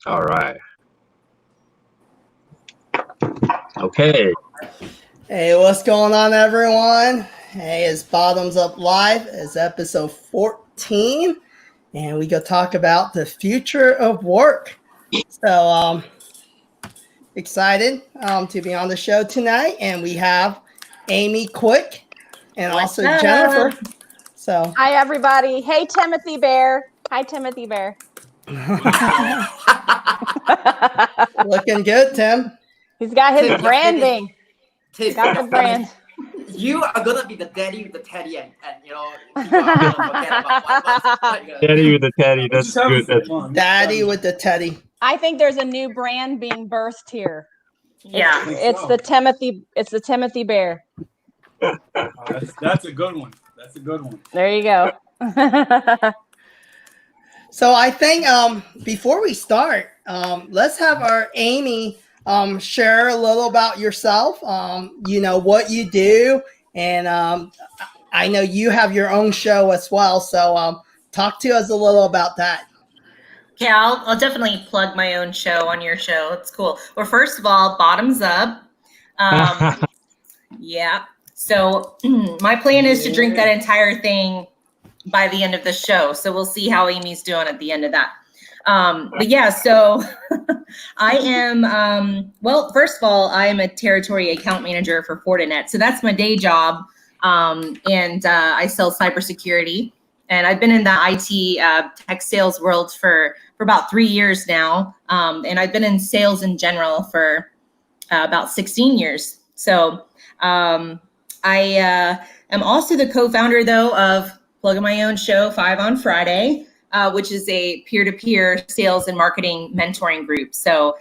All right. Okay. Hey, what's going on, everyone? Hey, it's Bottoms Up Live. It's episode 14, and we go talk about the future of work. So, excited to be on the show tonight, and we have Amy Kwok and also Jenifer. So, hi, everybody. Hey, Timothy Bear. Hi, Timothy Bear. looking good, Tim. He's got his branding. He's got the brand. You are gonna be the daddy with the teddy, and you know, people are gonna forget about what Daddy with the teddy. That's good. Daddy with the teddy. I think there's a new brand being birthed here. Yeah, it's the Timothy. It's the Timothy Bear. That's a good one. That's a good one. There you go. So I think before we start, let's have our Amy share a little about yourself. You know what you do, and I know you have your own show as well. So talk to us a little about that. Okay, I'll definitely plug my own show on your show. It's cool. Well, first of all, Bottoms Up. Yeah. So my plan is to drink that entire thing by the end of the show. So we'll see how Amy's doing at the end of that. But yeah, so I am, well, first of all, I am a territory account manager for Fortinet. So that's my day job. And I sell cybersecurity. And I've been in the IT tech sales world for about 3 years now. And I've been in sales in general for about 16 years. So I am also the co-founder, though, of Plugging My Own Show 5 on Friday, which is a peer-to-peer sales and marketing mentoring group. So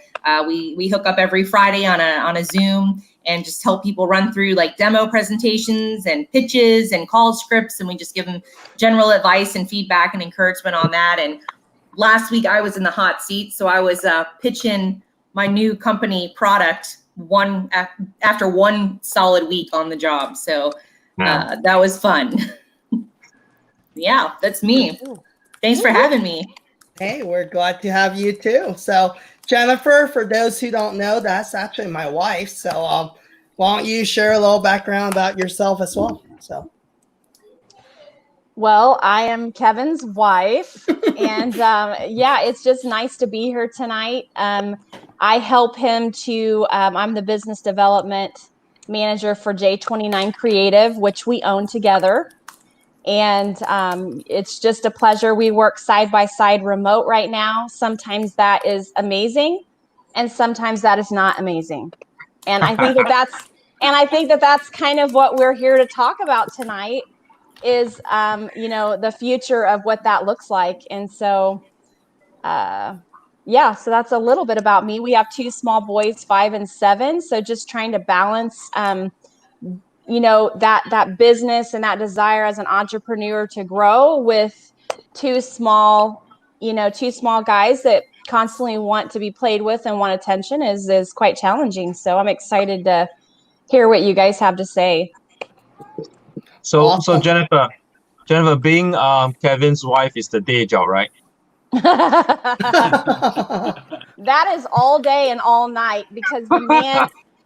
we hook up every Friday on a Zoom and just help people run through like demo presentations and pitches and call scripts. And we just give them general advice and feedback and encouragement on that. And last week I was in the hot seat. So I was pitching my new company product after one solid week on the job. So that was fun. Yeah, that's me. Thanks for having me. Hey, we're glad to have you too. So Jenifer, for those who don't know, that's actually my wife. So why don't you share a little background about yourself as well? So. Well, I am Kevin's wife, and yeah, it's just nice to be here tonight. I help him I'm the business development manager for J29 Creative, which we own together. And it's just a pleasure. We work side by side remote right now. Sometimes that is amazing, and sometimes that is not amazing. And I think that's kind of what we're here to talk about tonight is, the future of what that looks like. And so, yeah, so that's a little bit about me. We have 2 small boys, 5 and 7. So just trying to balance, that business and that desire as an entrepreneur to grow with 2 small guys that constantly want to be played with and want attention is quite challenging. So I'm excited to hear what you guys have to say. So Awesome. Jenifer, being Kevin's wife is the day job, right? That is all day and all night because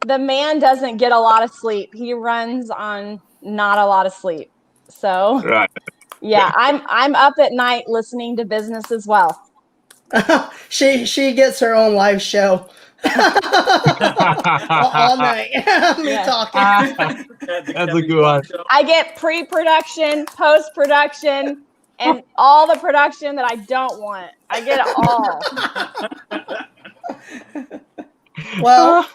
the man doesn't get a lot of sleep. He runs on not a lot of sleep. So Right. yeah, I'm up at night listening to business as well. she gets her own live show all night. Me talking. That's a good one. I get pre-production, post-production, and all the production that I don't want. I get it all. Well,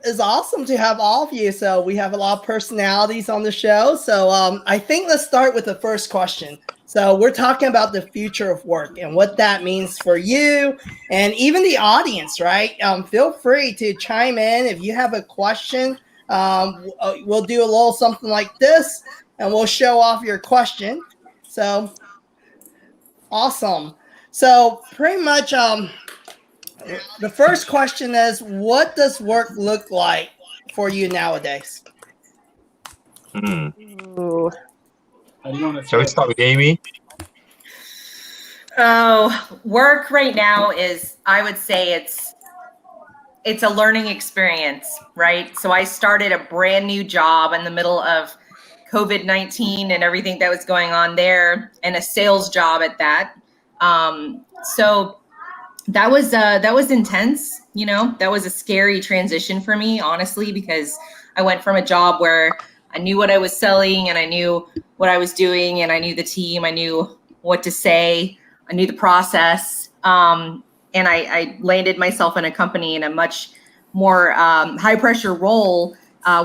it's awesome to have all of you. So we have a lot of personalities on the show. So I think let's start with the first question. So we're talking about the future of work and what that means for you and even the audience, right? Feel free to chime in if you have a question. We'll do a little something like this and we'll show off your question. So awesome. So pretty much the first question is, what does work look like for you nowadays? Ooh. Shall we start with Amy? Oh, work right now is, I would say it's a learning experience, right? So I started a brand new job in the middle of COVID-19 and everything that was going on there, and a sales job at that. So that was intense. You know, that was a scary transition for me, honestly, because I went from a job where I knew what I was selling and I knew what I was doing and I knew the team, I knew what to say, I knew the process. And I landed myself in a company in a much more high pressure role I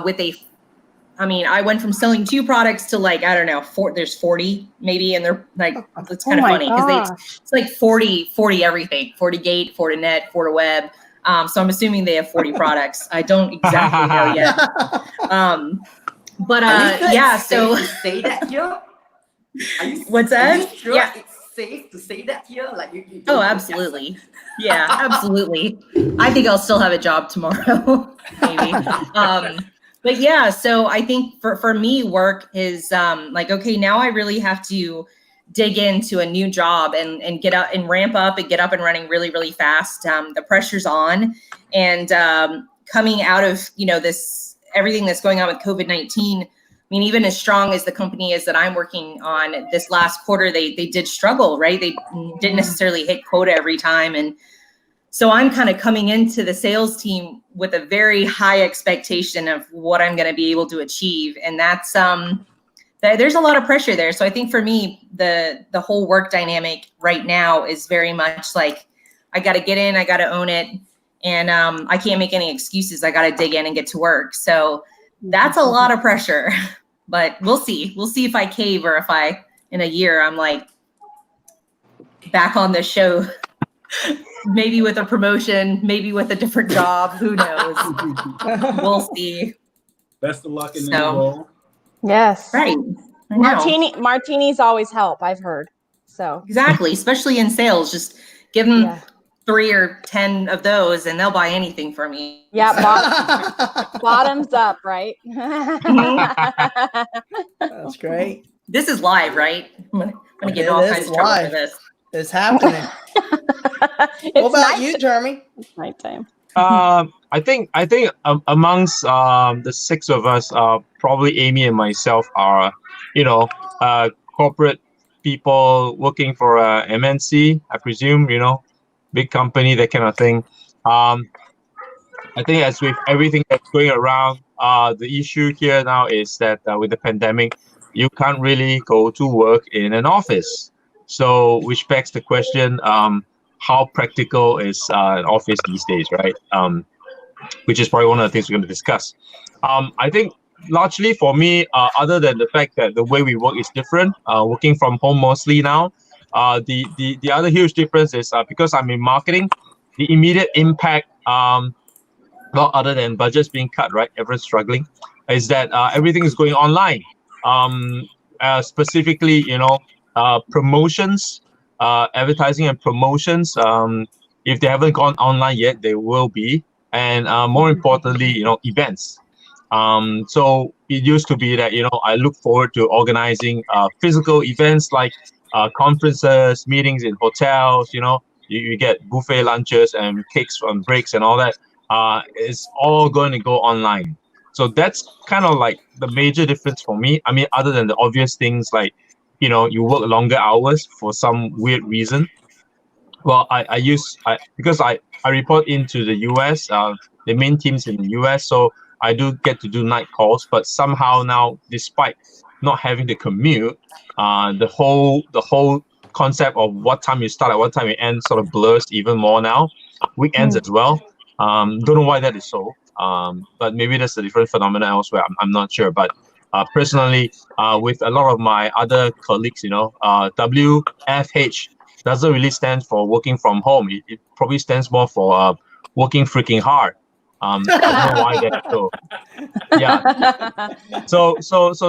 went from selling 2 products to like, I don't know, there's 40 maybe. And they're like, it's kind of funny because it's like 40 everything, 40 gate, 40 net, 40 web. So I'm assuming they have 40 products. I don't exactly know yet. So say that here. What's that? Are you sure Yeah. it's safe to say that here? Like you Oh, absolutely. Yeah, absolutely. I think I'll still have a job tomorrow, maybe. But yeah, so I think for me, work is like, okay, now I really have to dig into a new job and get up and ramp up and get up and running really, really fast. The pressure's on, and coming out of, this, everything that's going on with COVID-19. I mean, even as strong as the company is that I'm working on, this last quarter, they did struggle, right? They didn't necessarily hit quota every time. And so I'm kind of coming into the sales team with a very high expectation of what I'm going to be able to achieve. And that's, there's a lot of pressure there. So I think for me, the whole work dynamic right now is very much like, I got to get in, I got to own it. And I can't make any excuses. I got to dig in and get to work. So that's a lot of pressure, but we'll see. We'll see if I cave or if in a year, I'm like back on the show, maybe with a promotion, maybe with a different job. Who knows? We'll see. Best of luck in the new role. Yes. Right. Martinis always help, I've heard. So exactly, especially in sales, just give them 3 or 10 of those and they'll buy anything from me. Yeah, bottoms up, right? That's great. This is live, right? I'm gonna get all kinds of trouble for this. It's happening. What about you, Jeremy? It's nighttime. I think amongst the 6 of us, probably Amy and myself are, corporate people working for a MNC, I presume, big company, that kind of thing. I think as with everything that's going around, the issue here now is that with the pandemic, you can't really go to work in an office. So, which begs the question, how practical is an office these days, right? Which is probably one of the things we're going to discuss. I think largely for me, other than the fact that the way we work is different, working from home mostly now, the other huge difference is because I'm in marketing, the immediate impact, not other than budgets being cut, right? Everyone's struggling, is that everything is going online. Specifically, promotions, advertising and promotions. If they haven't gone online yet, they will be. And more importantly, events. So it used to be that, I look forward to organizing physical events like conferences, meetings in hotels, you get buffet lunches and cakes on breaks and all that. It's all going to go online. So that's kind of like the major difference for me. I mean, other than the obvious things like, you work longer hours for some weird reason. Well, because I report into the US, the main teams in the US, so I do get to do night calls. But somehow now, despite not having to commute, the whole concept of what time you start at what time you end sort of blurs even more now. Weekends as well. Don't know why that is so. But maybe that's a different phenomenon elsewhere. I'm not sure. But personally, with a lot of my other colleagues, WFH doesn't really stand for working from home. It probably stands more for working freaking hard. I don't know why that so. Yeah. So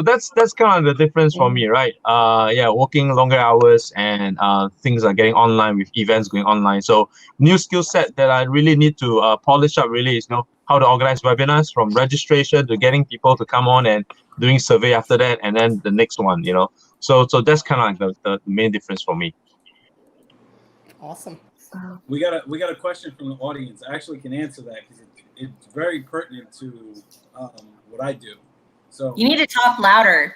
that's kind of the difference for me, right? Working longer hours and things are getting online with events going online. So new skill set that I really need to polish up really is how to organize webinars from registration to getting people to come on and doing survey after that, and then the next one, So that's kind of like the main difference for me. Awesome. We got a question from the audience. I actually can answer that because it's very pertinent to what I do. So You need to talk louder.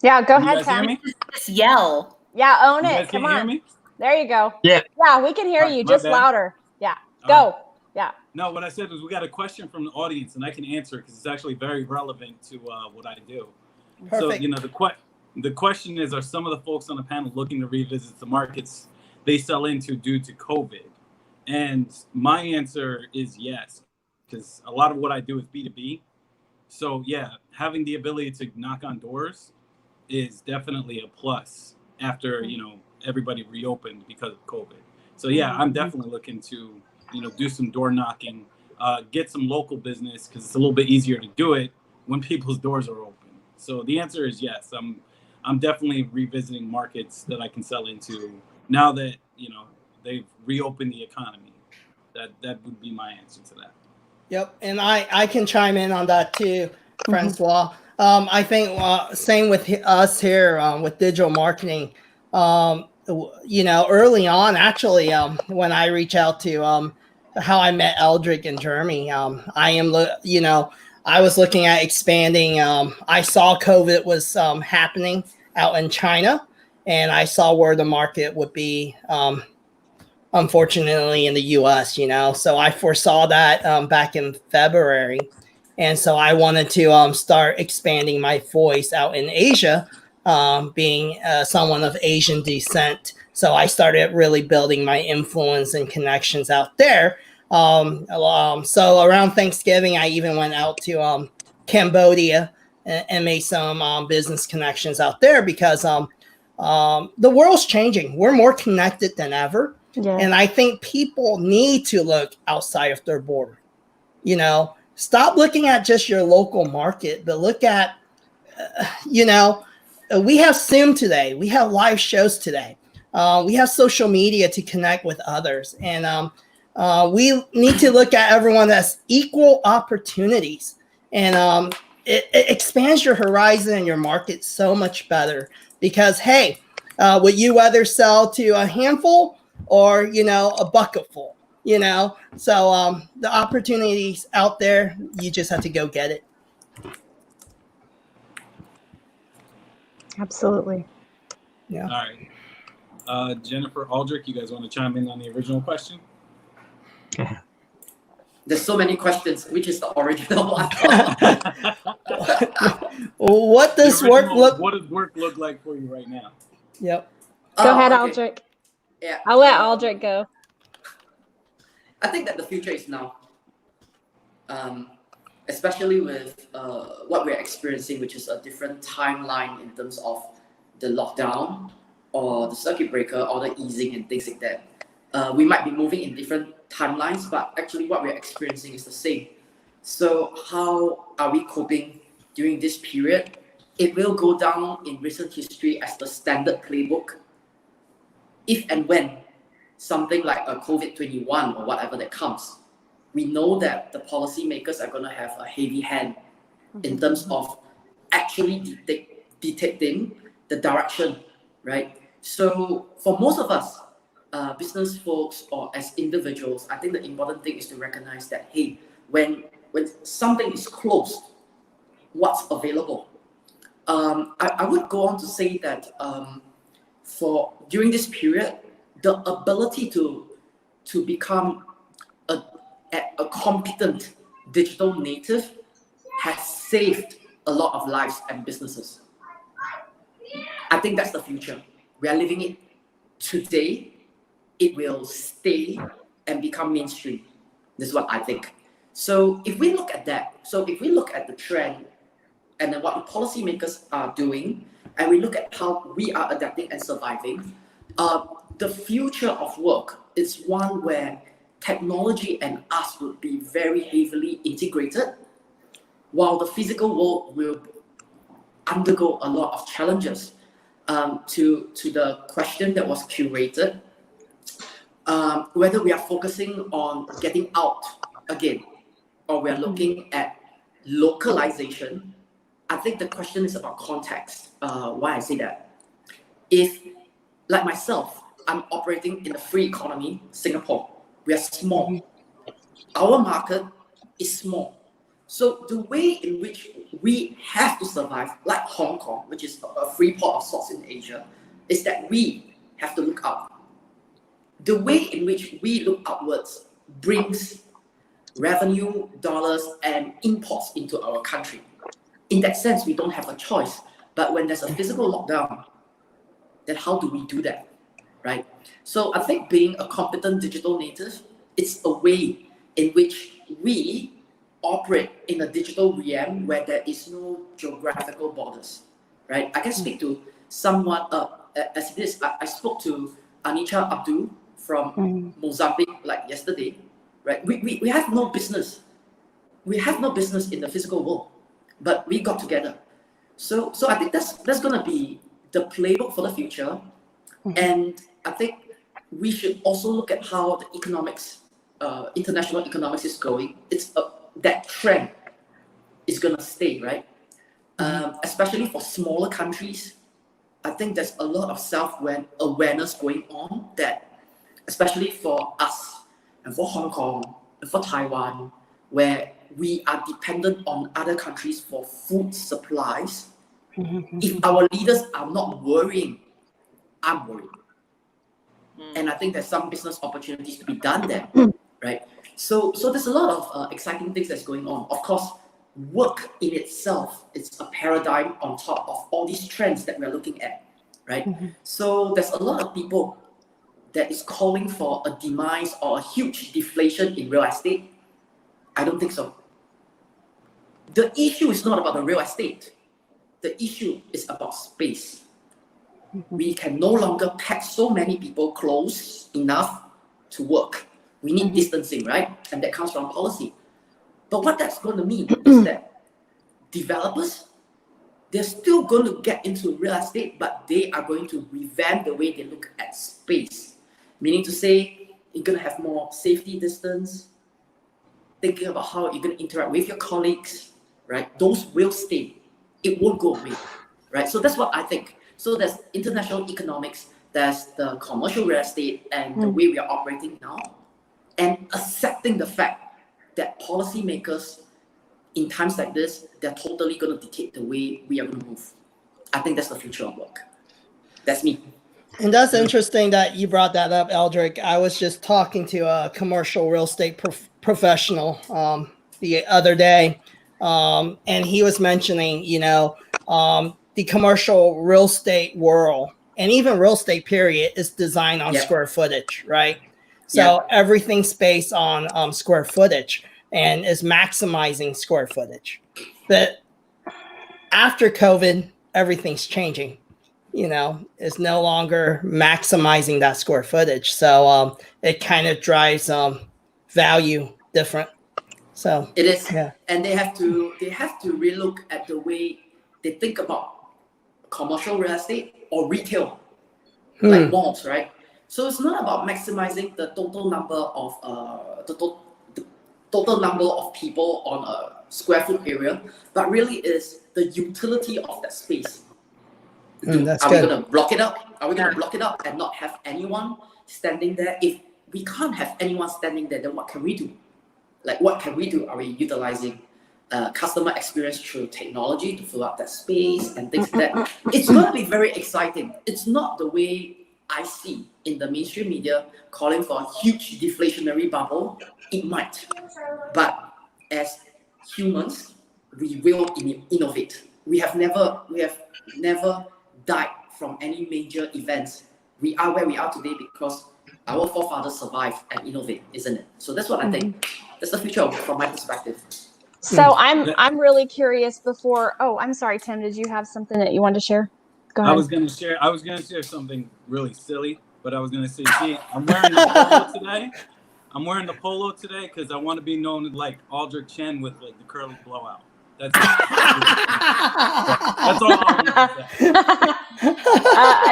Yeah, go can you ahead, guys hear Chen. me? Just yell. Yeah, own You it. guys Come can't hear on. me? There you go. Yeah. Yeah, we can hear you. My Just bad. louder. Yeah. All Go. right. Yeah. No, what I said was we got a question from the audience, and I can answer it because it's actually very relevant to what I do. Perfect. So, the question is, are some of the folks on the panel looking to revisit the markets they sell into due to COVID? And my answer is yes, because a lot of what I do is B2B. So yeah, having the ability to knock on doors is definitely a plus after, everybody reopened because of COVID. So yeah, I'm definitely looking to, do some door knocking, get some local business because it's a little bit easier to do it when people's doors are open. So the answer is yes. I'm definitely revisiting markets that I can sell into now that, they've reopened the economy. That would be my answer to that. Yep, and I can chime in on that too, Francois. I think same with us here with digital marketing. Early on, actually, when I reach out to how I met Aldric and Jeremey, I was looking at expanding. I saw COVID was happening out in China, and I saw where the market would be. Unfortunately in the US, so I foresaw that back in February. And so I wanted to start expanding my voice out in Asia, being someone of Asian descent. So I started really building my influence and connections out there. So around Thanksgiving, I even went out to Cambodia and made some business connections out there because the world's changing. We're more connected than ever. Yeah. And I think people need to look outside of their border. Stop looking at just your local market, but look at, we have Zoom today. We have live shows today. We have social media to connect with others. And we need to look at everyone as equal opportunities. And it expands your horizon and your market so much better because, hey, would you rather sell to a handful or, a bucket full, So the opportunities out there, you just have to go get it. Absolutely. Yeah. All right. Jenifer, Aldric, you guys want to chime in on the original question? There's so many questions. Which is the original one? What does work look like for you right now? Yep. Go ahead, okay. Aldric. Yeah. I'll let Aldric go. I think that the future is now. Especially with what we're experiencing, which is a different timeline in terms of the lockdown or the circuit breaker or the easing and things like that. We might be moving in different timelines, but actually what we're experiencing is the same. So how are we coping during this period? It will go down in recent history as the standard playbook. If and when something like a COVID-21 or whatever that comes, we know that the policymakers are going to have a heavy hand in terms of actually detecting the direction, right? So for most of us, business folks or as individuals, I think the important thing is to recognize that, hey, when something is closed, what's available? I would go on to say that for during this period, the ability to become a competent digital native has saved a lot of lives and businesses. I think that's the future. We are living it today. It will stay and become mainstream. This is what I think. So if we look at that, if we look at the trend and then what the policymakers are doing, and we look at how we are adapting and surviving, the future of work is one where technology and us would be very heavily integrated, while the physical world will undergo a lot of challenges. To the question that was curated, whether we are focusing on getting out again, or we are looking at localization, I think the question is about context. Why I say that? If, like myself, I'm operating in a free economy, Singapore. We are small. Our market is small. So the way in which we have to survive, like Hong Kong, which is a free port of sorts in Asia, is that we have to look up. The way in which we look upwards brings revenue, dollars, and imports into our country. In that sense, we don't have a choice. But when there's a physical lockdown, then how do we do that, right? So I think being a competent digital native, it's a way in which we operate in a digital realm where there is no geographical borders, right? I can speak to someone, as it is, I spoke to Anisha Abdul from Mozambique like yesterday, right? We have no business. We have no business in the physical world, but we got together. So I think that's going to be the playbook for the future. And I think we should also look at how the economics, international economics is going. It's that trend is going to stay, right? Especially for smaller countries. I think there's a lot of self-awareness going on that, especially for us and for Hong Kong and for Taiwan, where we are dependent on other countries for food supplies. If our leaders are not worrying, I'm worried. And I think there's some business opportunities to be done there, right? So there's a lot of exciting things that's going on. Of course, work in itself is a paradigm on top of all these trends that we're looking at, right? So there's a lot of people that is calling for a demise or a huge deflation in real estate. I don't think so. The issue is not about the real estate. The issue is about space. We can no longer pack so many people close enough to work. We need distancing, right? And that comes from policy. But what that's going to mean is that developers, they're still going to get into real estate, but they are going to revamp the way they look at space. Meaning to say, you're going to have more safety distance, thinking about how you're going to interact with your colleagues, right? Those will stay. It won't go away, right? So that's what I think. So there's international economics, there's the commercial real estate and the way we are operating now, and accepting the fact that policymakers in times like this, they're totally going to dictate the way we are going to move. I think that's the future of work. That's me. And that's interesting that you brought that up, Aldric. I was just talking to a commercial real estate professional the other day, and he was mentioning, the commercial real estate world and even real estate period is designed on square footage, right? So everything's based on square footage and is maximizing square footage. But after COVID, everything's changing. It's no longer maximizing that square footage. So it kind of drives value different. So it is, and they have to relook at the way they think about commercial real estate or retail, like malls, right? So it's not about maximizing the total number of total number of people on a square foot area, but really is the utility of that space. Are we going to block it up? Are we going to block it up and not have anyone standing there? If we can't have anyone standing there, then what can we do? Like, what can we do? Are we utilizing customer experience through technology to fill up that space and things like that? It's going to be very exciting. It's not the way I see in the mainstream media calling for a huge deflationary bubble. It might, but as humans, we will innovate. We have never died from any major events. We are where we are today because our forefathers survived and innovate, isn't it? So that's what I think. That's the future from my perspective. So I'm really curious before. Oh, I'm sorry, Tim. Did you have something that you wanted to share? Go ahead. I was gonna share something really silly, but I was gonna say, see, I'm wearing the polo today. I'm wearing the polo today because I want to be known like Aldric Chen with like the curly blowout. That's all I want to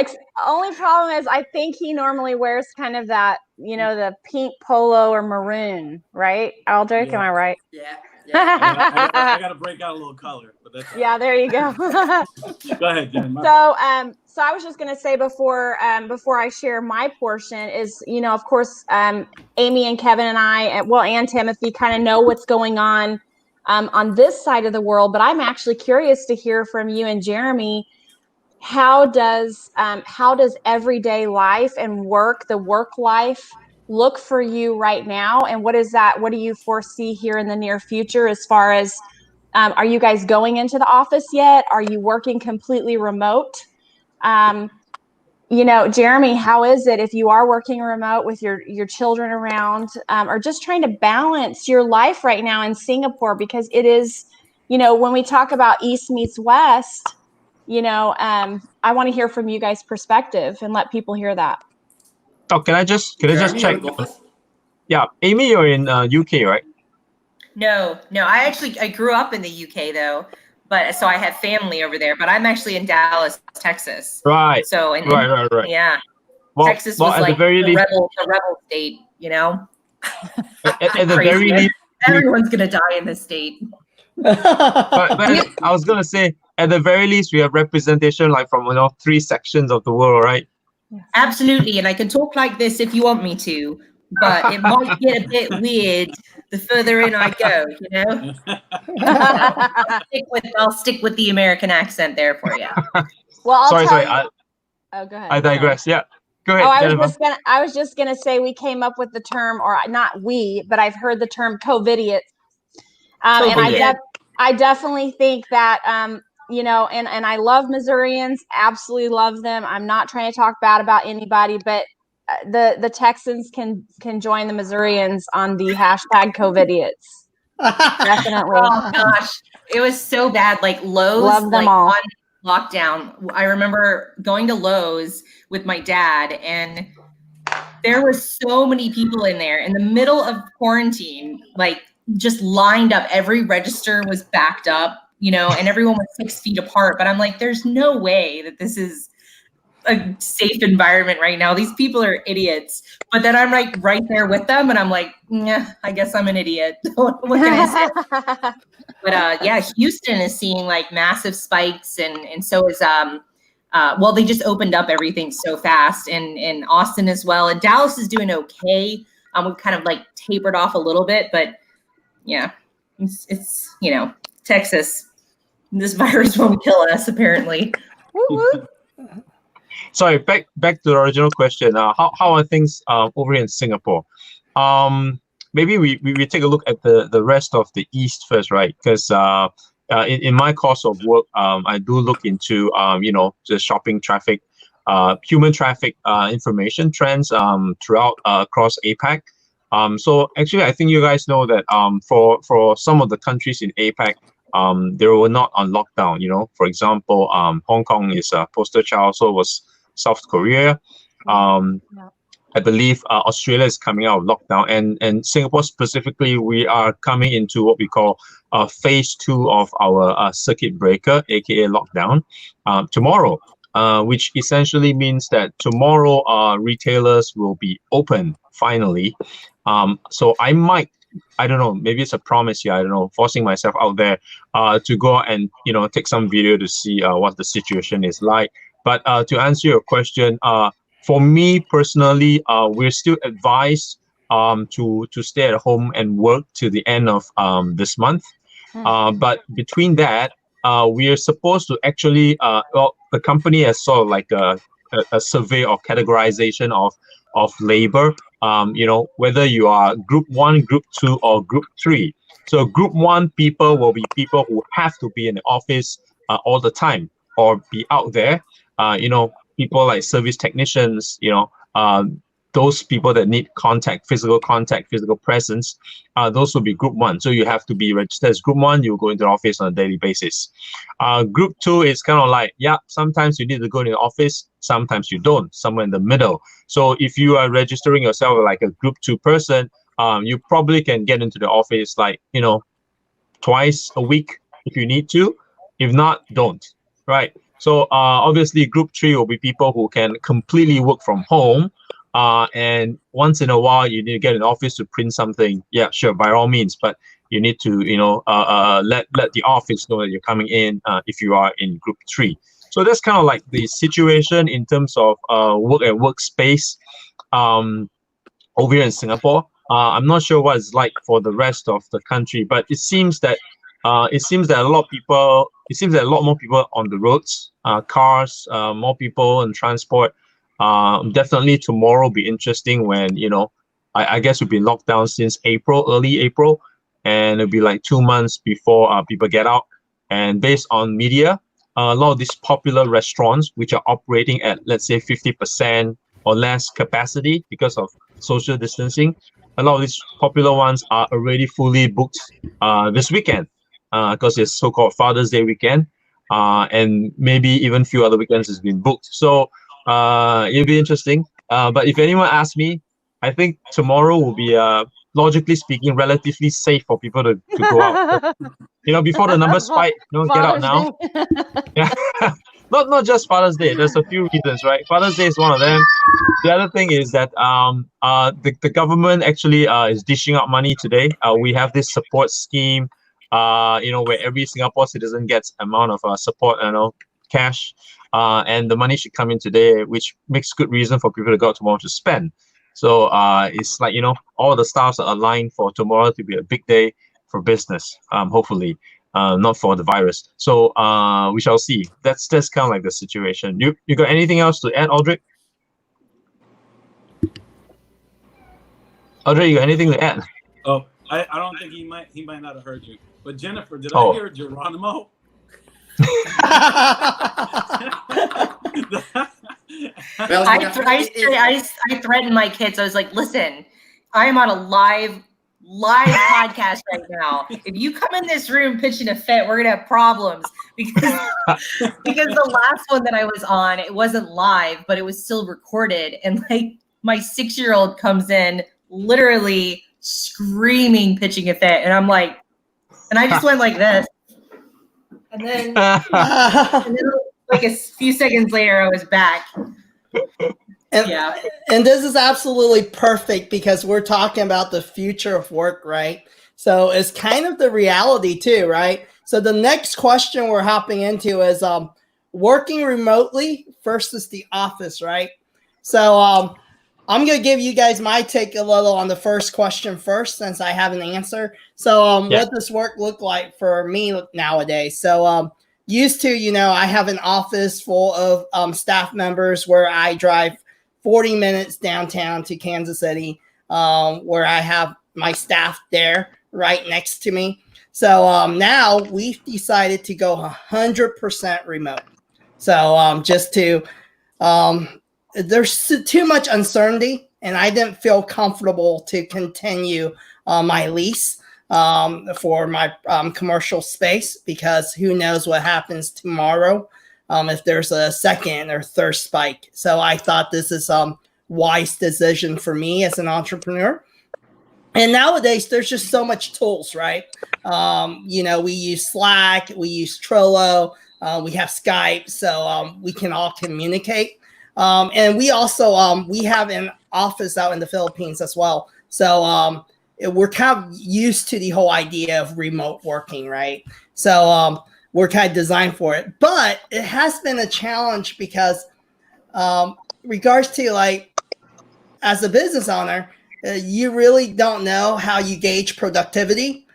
say. Only problem is I think he normally wears kind of that, the pink polo or maroon, right, Aldric? Am I right? Yeah. I got to break out a little color. but that's Yeah, there you go. Go ahead, Jen. So I was just going to say before I share my portion is, of course, Amy and Kevin and I, and Timothy kind of know what's going on this side of the world, but I'm actually curious to hear from you and Jeremey. How does everyday life and the work life look for you right now? And what do you foresee here in the near future as far as, are you guys going into the office yet? Are you working completely remote? Jeremey, how is it if you are working remote with your children around, or just trying to balance your life right now in Singapore? Because it is, when we talk about East meets West, I want to hear from you guys' perspective and let people hear that. Oh, can I just Jeremy, check? you wanna go first? Yeah, Amy, you're in UK, right? No. I grew up in the UK though, but so I have family over there. But I'm actually in Dallas, Texas. Right. So Right. Yeah. Well, Texas was at like the very least, the rebel state. at the very Crazy. least, Everyone's gonna die in this state. but I was gonna say, at the very least, we have representation like from 3 sections of the world, right? Absolutely, and I can talk like this if you want me to, but it might get a bit weird the further in I go. I'll stick with the American accent there for you. Well, I'll sorry. tell you. Oh, go ahead. I digress. Yeah, go ahead. I was just gonna say we came up with the term, or not we, but I've heard the term COVIDiots. And I definitely think that, and I love Missourians, absolutely love them. I'm not trying to talk bad about anybody, but the Texans can join the Missourians on the hashtag COVIDiots. Definitely. Oh gosh, it was so bad. Like Lowe's, love them all. On lockdown. I remember going to Lowe's with my dad, and there were so many people in there in the middle of quarantine, like just lined up. Every register was backed up, and everyone was 6 feet apart. But I'm like, there's no way that this is a safe environment right now. These people are idiots. But then I'm like right there with them, and I'm like, yeah, I guess I'm an idiot. What can I say? But yeah, Houston is seeing like massive spikes, and so is well, they just opened up everything so fast, and Austin as well. And Dallas is doing okay. We've kind of like tapered off a little bit, but yeah, it's Texas. This virus won't kill us, apparently. Sorry, back to the original question. How are things over here in Singapore? Maybe we take a look at the rest of the East first, right? Because in my course of work, I do look into the shopping traffic, human traffic information trends throughout across APAC. So actually, I think you guys know that for some of the countries in APAC, they were not on lockdown. For example, Hong Kong is a poster child. So was South Korea. I believe Australia is coming out of lockdown, and Singapore specifically, we are coming into what we call phase 2 of our circuit breaker, aka lockdown, tomorrow, which essentially means that tomorrow retailers will be open finally. So I don't know, maybe it's a promise here, I don't know, forcing myself out there to go and take some video to see what the situation is like. But to answer your question, for me personally, we're still advised to stay at home and work to the end of this month. But between that, we are supposed to actually, the company has sort of like a survey or categorization of labor, whether you are group 1, group 2, or group 3. So group 1 people will be people who have to be in the office all the time or be out there. People like service technicians, those people that need physical presence, those will be group 1. So you have to be registered as group 1. You go into the office on a daily basis. Group 2 is kind of like, sometimes you need to go to the office, sometimes you don't, somewhere in the middle. So if you are registering yourself like a group 2 person, you probably can get into the office like, twice a week if you need to. If not, don't, right? So obviously group 3 will be people who can completely work from home. And once in a while, you need to get an office to print something. Yeah, sure, by all means. But you need to, let the office know that you're coming in if you are in group 3. So that's kind of like the situation in terms of work and workspace over here in Singapore. I'm not sure what it's like for the rest of the country, but it seems that a lot more people on the roads, cars, more people in transport. Definitely tomorrow will be interesting when, I guess we've been locked down since early April, and it'll be like 2 months before people get out. And based on media, a lot of these popular restaurants, which are operating at, let's say, 50% or less capacity because of social distancing, a lot of these popular ones are already fully booked this weekend because it's so-called Father's Day weekend, and maybe even a few other weekends has been booked. So it'll be interesting. But if anyone asks me, I think tomorrow will be, logically speaking, relatively safe for people to go out. Before the numbers spike, get out now. Yeah, not just Father's Day. There's a few reasons, right? Father's Day is one of them. The other thing is that the government actually is dishing out money today. We have this support scheme, where every Singapore citizen gets amount of support, cash, and the money should come in today, which makes good reason for people to go out tomorrow to spend. So it's like, all the stars are aligned for tomorrow to be a big day for business, hopefully, not for the virus. So we shall see. That's kind of like the situation. You got anything else to add, Aldric? Aldric, you got anything to add? Oh, I don't think he might not have heard you. But Jenifer, did I hear Geronimo? I threatened my kids. I was like, listen, I am on a live podcast right now. If you come in this room pitching a fit, we're gonna have problems because the last one that I was on, it wasn't live, but it was still recorded, and like my 6-year-old comes in literally screaming, pitching a fit, and I'm like, and I just went like this, and then like a few seconds later, I was back. And this is absolutely perfect because we're talking about the future of work, right? So it's kind of the reality too, right? So the next question we're hopping into is working remotely versus the office, right? So I'm going to give you guys my take a little on the first question first, since I have an answer. So what does work look like for me nowadays? So used to, I have an office full of staff members where I drive 40 minutes downtown to Kansas City, where I have my staff there right next to me. So now we've decided to go 100% remote. So just to, there's too much uncertainty, and I didn't feel comfortable to continue my lease for my commercial space, because who knows what happens tomorrow if there's a second or third spike. So I thought this is a wise decision for me as an entrepreneur. And nowadays, there's just so much tools, right? We use Slack, we use Trello, we have Skype, so we can all communicate. And we also, we have an office out in the Philippines as well. So we're kind of used to the whole idea of remote working, right? So we're kind of designed for it. But it has been a challenge because regards to, like, as a business owner, you really don't know how you gauge productivity.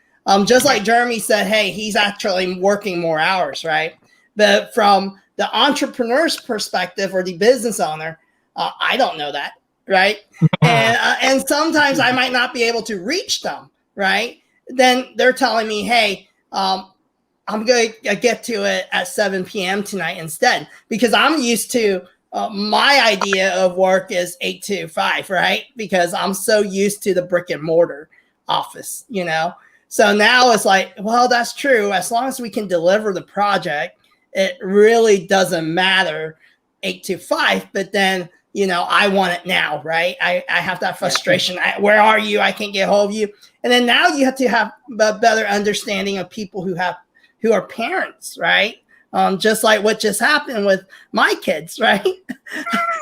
Just like Jeremy said, hey, he's actually working more hours, right? But from the entrepreneur's perspective or the business owner, I don't know that, right? And sometimes I might not be able to reach them, right? Then they're telling me, hey, I'm going to get to it at 7 p.m. tonight instead, because I'm used to my idea of work is 8 to 5, right? Because I'm so used to the brick and mortar office, So now it's like, well, that's true. As long as we can deliver the project, it really doesn't matter 8 to 5. But then, I want it now, right? I have that frustration. Where are you? I can't get hold of you. And then now you have to have a better understanding of people who are parents, right? Just like what just happened with my kids, right?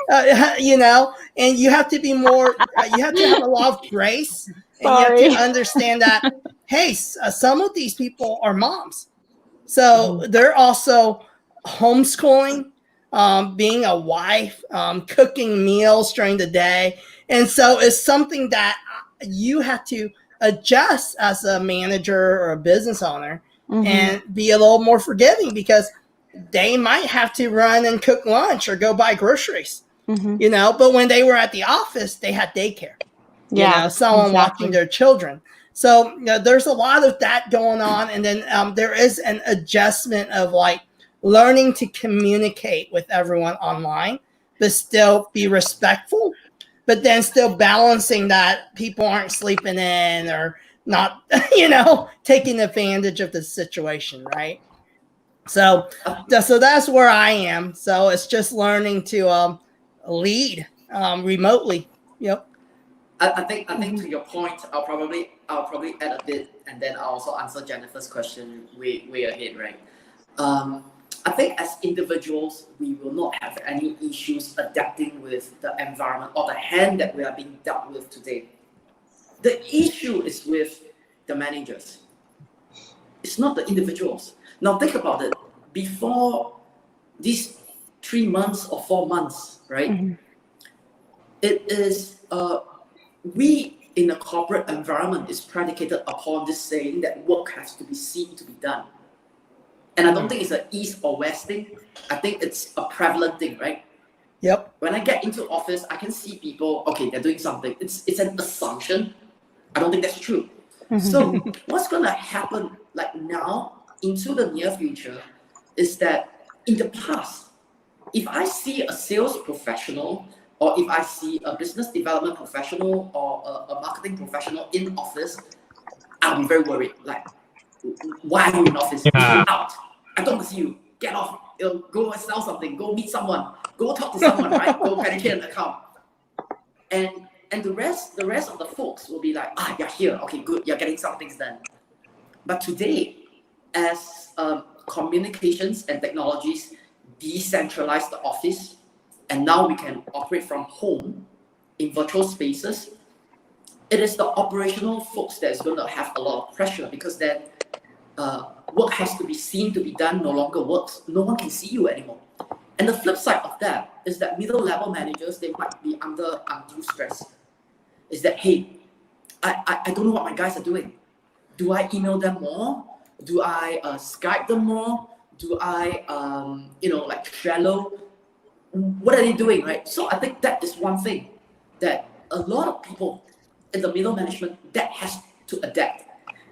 And you have to be more, you have to have a lot of grace And you have to understand that, hey, some of these people are moms. So they're also homeschooling, being a wife, cooking meals during the day. And so it's something that you have to adjust as a manager or a business owner and be a little more forgiving, because they might have to run and cook lunch or go buy groceries, you know, but when they were at the office, they had daycare, you know, someone watching their children. So, you know, there's a lot of that going on. And then there is an adjustment of like learning to communicate with everyone online, but still be respectful, but then still balancing that people aren't sleeping in or not, you know, taking advantage of the situation, right? So that's where I am. So it's just learning to lead remotely. Yep. I think to your point, I'll probably add a bit, and then I'll also answer Jenifer's question way ahead, right? I think as individuals, we will not have any issues adapting with the environment or the hand that we are being dealt with today. The issue is with the managers. It's not the individuals. Now think about it. Before these 3 months or 4 months, right? It is we in a corporate environment is predicated upon this saying that work has to be seen to be done. And I don't think it's an East or West thing. I think it's a prevalent thing, right? Yep. When I get into office, I can see people, okay, they're doing something. It's an assumption. I don't think that's true. So what's going to happen like now into the near future is that in the past, if I see a sales professional or if I see a business development professional or a marketing professional in office, I'll be very worried. Like, why are you in office? Yeah. You're out. I don't want to see you. Get off. Go sell something. Go meet someone. Go talk to someone, right? Go penetrate an account. And the rest of the folks will be like, you're here. Okay, good. You're getting some things done. But today, as communications and technologies decentralize the office, and now we can operate from home in virtual spaces, it is the operational folks that is going to have a lot of pressure, because then work has to be seen to be done no longer works. No one can see you anymore. And the flip side of that is that middle level managers, they might be under undue stress. Is that, hey, I don't know what my guys are doing. Do I email them more? Do I Skype them more? Do I, like Trello? What are they doing, right? So I think that is one thing that a lot of people in the middle management that has to adapt.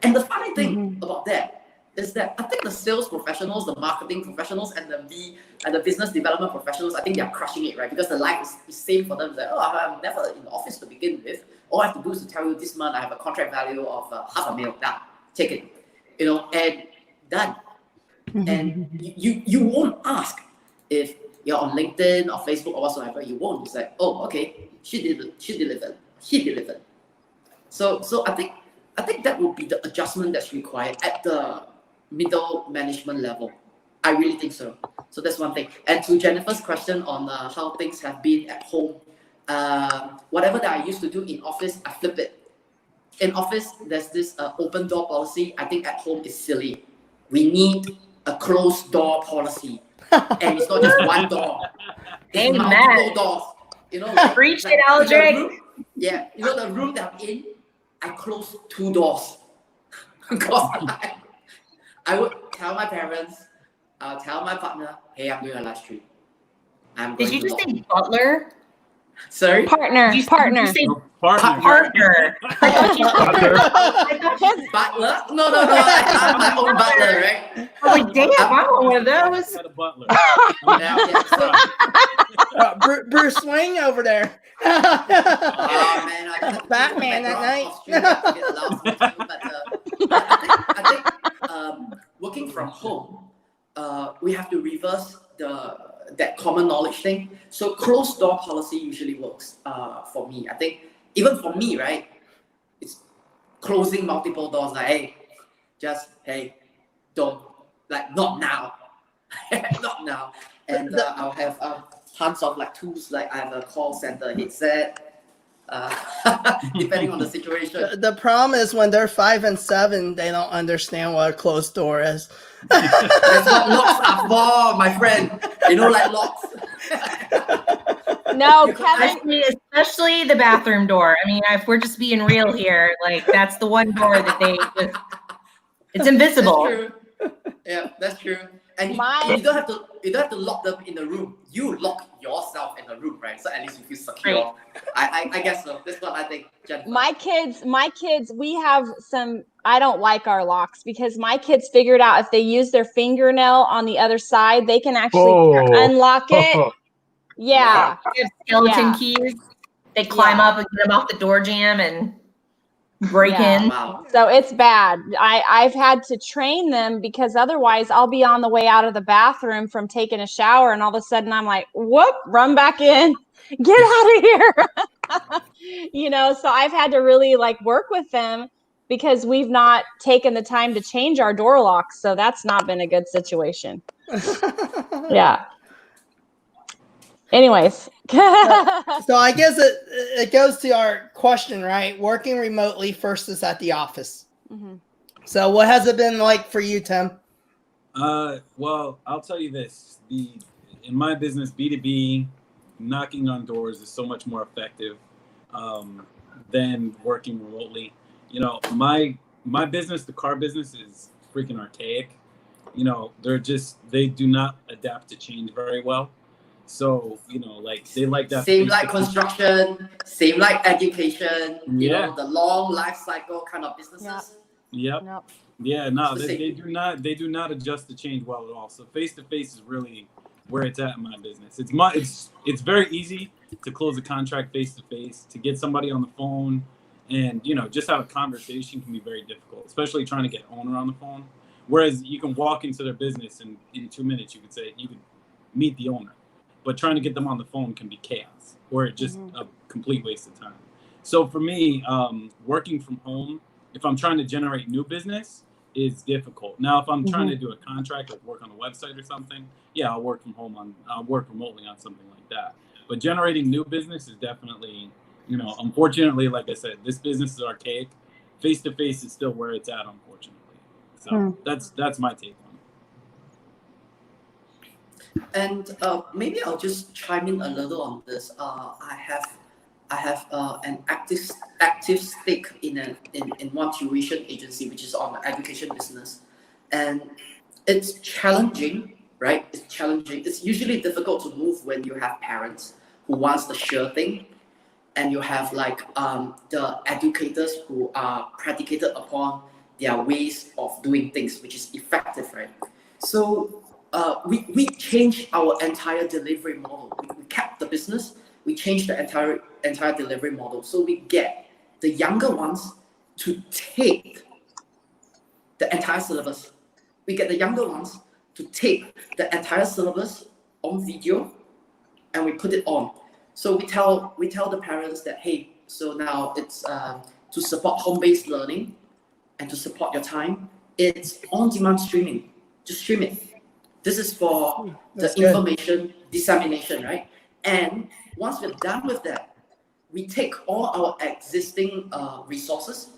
And the funny thing about that is that I think the sales professionals, the marketing professionals, and the business development professionals, I think they are crushing it, right? Because the life is same for them. It's like, I'm never in the office to begin with. All I have to do is to tell you this month I have a contract value of $500,000. Now, take it, and done. And you won't ask if you're on LinkedIn or Facebook or whatsoever. You won't. It's like, oh, okay, she delivered, he delivered. So I think that would be the adjustment that's required at the middle management level. I really think so. So that's one thing. And to Jenifer's question on how things have been at home, whatever that I used to do in office, I flip it. In office, there's this open door policy. I think at home is silly. We need a closed door policy. And it's not just one door. It's multiple doors. Preach it, Aldric. Yeah, the room that I'm in, I closed 2 doors. Because I would tell my parents, I'll tell my partner, hey, I'm doing a live stream. Did you just say butler? Sorry? Partner. You say Partner. Butler? No. I'm my own butler, right? Oh, damn, I want one of those. Got a butler. Bruce Wayne over there. Oh man, I Batman that night. I think working from home, we have to reverse that common knowledge thing. So closed door policy usually works for me. I think even for me, right? It's closing multiple doors. Like, hey, don't, like, not now, not now. And I'll have tons of like tools. Like I have a call center headset. depending on the situation. The problem is when they're 5 and 7, they don't understand what a closed door is. That's what locks are for, my friend. You know, like locks. No, Kevin. Especially the bathroom door. I mean, if we're just being real here, like that's the one door that they just, it's invisible. That's true. Yeah, that's true. And you don't have to lock them in the room. You lock yourself in the room, right? So at least you feel secure. Right. I guess so. That's what I think, Jenifer. My kids, we have some, I don't like our locks because my kids figured out if they use their fingernail on the other side, they can actually unlock it. Yeah. They have skeleton keys. They climb up and get them off the door jamb and break in. Wow. So it's bad. I've had to train them because otherwise I'll be on the way out of the bathroom from taking a shower and all of a sudden I'm like, whoop, run back in, get out of here. You know, so I've had to really like work with them because we've not taken the time to change our door locks. So that's not been a good situation. Yeah. Anyways. So I guess it goes to our question, right? Working remotely versus at the office. Mm-hmm. So what has it been like for you, Tim? Well, I'll tell you this. In my business, B2B, knocking on doors is so much more effective than working remotely. You know, my business, the car business, is freaking archaic. You know, they do not adapt to change very well. So, you know, like they like that. Same like construction, same like education, you know, the long life cycle kind of businesses. Yep. Yeah, no, they do not adjust to change well at all. So face to face is really where it's at in my business. It's very easy to close a contract face to face. To get somebody on the phone and, you know, just have a conversation can be very difficult, especially trying to get owner on the phone. Whereas you can walk into their business and in 2 minutes you could meet the owner. But trying to get them on the phone can be chaos or just a complete waste of time. So for me, working from home, if I'm trying to generate new business, is difficult. Now, if I'm trying to do a contract, like work on a website or something, yeah, I'll work remotely on something like that. But generating new business is definitely, you know, unfortunately, like I said, this business is archaic. Face to face is still where it's at, unfortunately. So that's my take on it. And maybe I'll just chime in a little on this. I have an active stake in one tuition agency, which is on the education business, and it's challenging, right? It's challenging. It's usually difficult to move when you have parents who wants the sure thing, and you have like the educators who are predicated upon their ways of doing things, which is effective, right? So we changed our entire delivery model. We kept the business. We changed the entire delivery model. So we get the younger ones to take the entire syllabus. We get the younger ones to take the entire syllabus on video, and we put it on. So we tell the parents that, hey, so now it's to support home-based learning and to support your time. It's on-demand streaming. Just stream it. This is for the information dissemination, right? And once we're done with that, we take all our existing resources,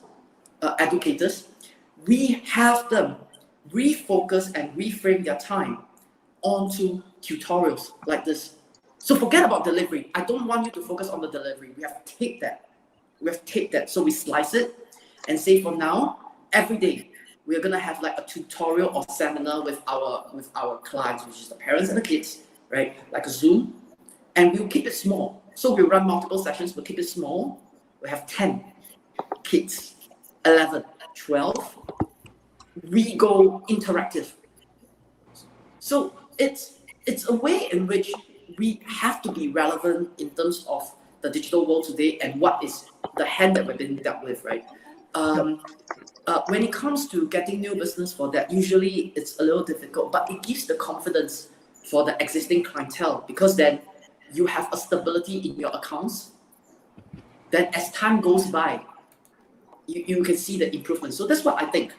educators, we have them refocus and reframe their time onto tutorials like this. So forget about delivery. I don't want you to focus on the delivery. We have to take that. So we slice it and say from now, every day, we're gonna have like a tutorial or seminar with our clients, which is the parents and the kids, right? Like a Zoom, and we'll keep it small. So we run multiple sessions, we'll keep it small. We have 10 kids, 11, 12. We go interactive. So it's a way in which we have to be relevant in terms of the digital world today and what is the hand that we've been dealt with, right? When it comes to getting new business for that, usually it's a little difficult, but it gives the confidence for the existing clientele, because then you have a stability in your accounts. Then as time goes by, you can see the improvement. So that's what I think,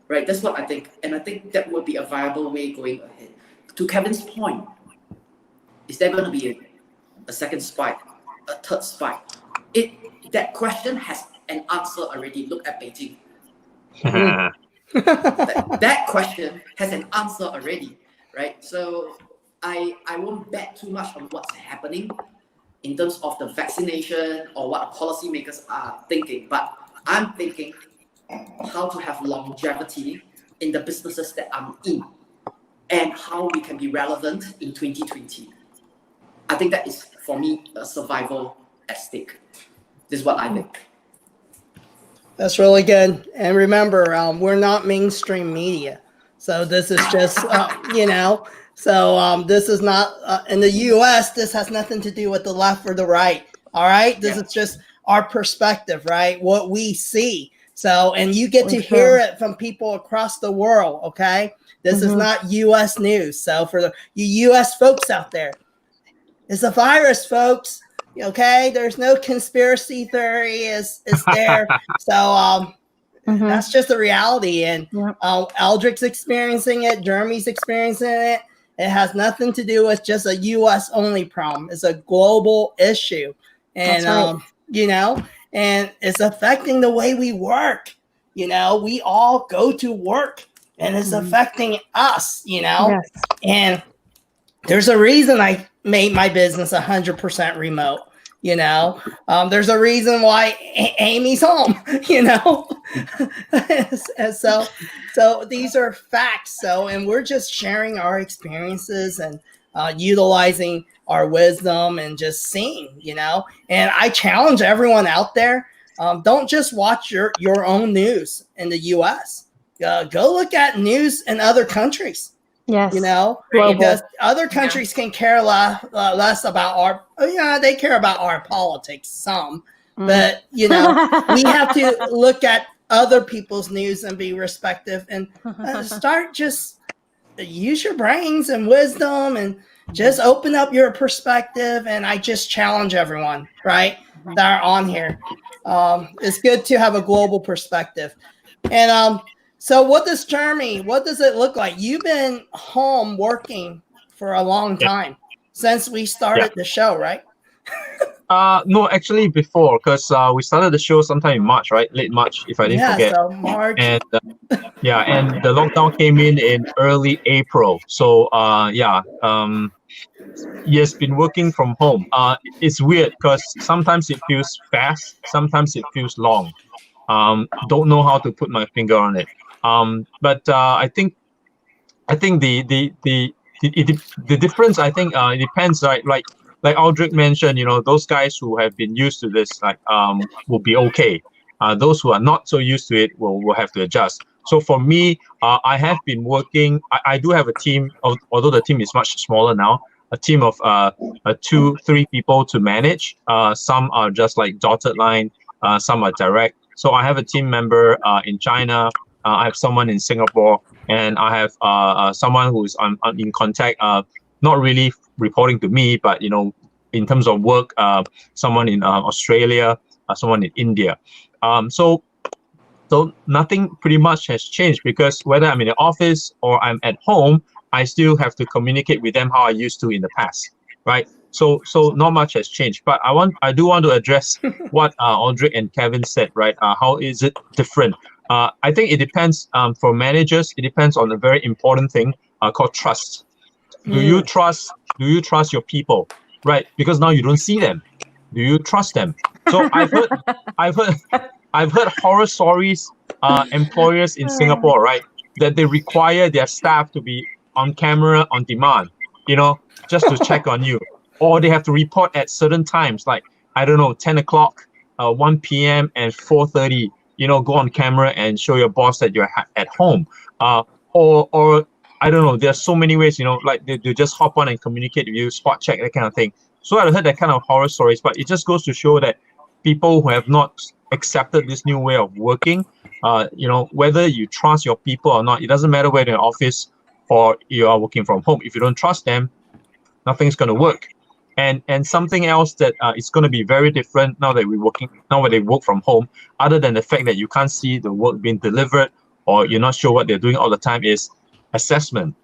right? That's what I think. And I think that would be a viable way going ahead. To Kevin's point, is there going to be a second spike, a third spike? that question has an answer already. Look at Beijing. that question has an answer already, right? So I won't bet too much on what's happening in terms of the vaccination or what policymakers are thinking, but I'm thinking how to have longevity in the businesses that I'm in and how we can be relevant in 2020. I think that is, for me, a survival at stake. This is what I think. That's really good. And remember, we're not mainstream media. So this is just, so this is not, in the US, this has nothing to do with the left or the right. All right. This is just our perspective, right? What we see. So, and you get to hear it from people across the world. Okay. This is not US news. So for you US folks out there, it's a virus, folks. Okay. There's no conspiracy theory is there. So, that's just the reality. And Aldric's experiencing it. Jeremy's experiencing it. It has nothing to do with just a U.S. only problem. It's a global issue. And, and it's affecting the way we work. We all go to work and it's affecting us, and there's a reason I made my business 100% remote. There's a reason why Amy's home, and so these are facts. So, and we're just sharing our experiences and utilizing our wisdom and just seeing, and I challenge everyone out there. Don't just watch your own news in the US. Go look at news in other countries. Yes. Because other countries can care less about our, they care about our politics some, but we have to look at other people's news and be respectful and start just use your brains and wisdom and just open up your perspective. And I just challenge everyone, right, that are on here. It's good to have a global perspective. And, so what does it look like? You've been home working for a long time since we started the show, right? No, actually before, because we started the show sometime in March, right? Late March, if I didn't forget. So March. And and the lockdown came in early April. So yes, been working from home. It's weird because sometimes it feels fast, sometimes it feels long. Don't know how to put my finger on it. But I think the difference, I think it depends, right? Like Aldric mentioned, those guys who have been used to this, will be okay. Those who are not so used to it will have to adjust. So for me, I have been working. I do have a team, although the team is much smaller now. A team of 2-3 people to manage. Some are just like dotted line. Some are direct. So I have a team member in China. I have someone in Singapore, and I have someone who is in contact, not really reporting to me, but in terms of work, someone in Australia, someone in India. So nothing pretty much has changed, because whether I'm in the office or I'm at home, I still have to communicate with them how I used to in the past, right? So not much has changed. But I do want to address what Aldric and Kevin said, right? How is it different? I think it depends. For managers, it depends on a very important thing called trust. Do you trust your people, right? Because now you don't see them. Do you trust them? So I've heard horror stories. Employers in Singapore, right, that they require their staff to be on camera on demand, just to check on you, or they have to report at certain times, like 10 o'clock, 1 p.m. and 4:30. Go on camera and show your boss that you're at home. Or I don't know, there's so many ways, like they just hop on and communicate with you, spot check, that kind of thing. So I've heard that kind of horror stories, but it just goes to show that people who have not accepted this new way of working, whether you trust your people or not, it doesn't matter whether you're in office or you are working from home. If you don't trust them, nothing's going to work. And something else that is going to be very different now that they work from home, other than the fact that you can't see the work being delivered or you're not sure what they're doing all the time, is assessment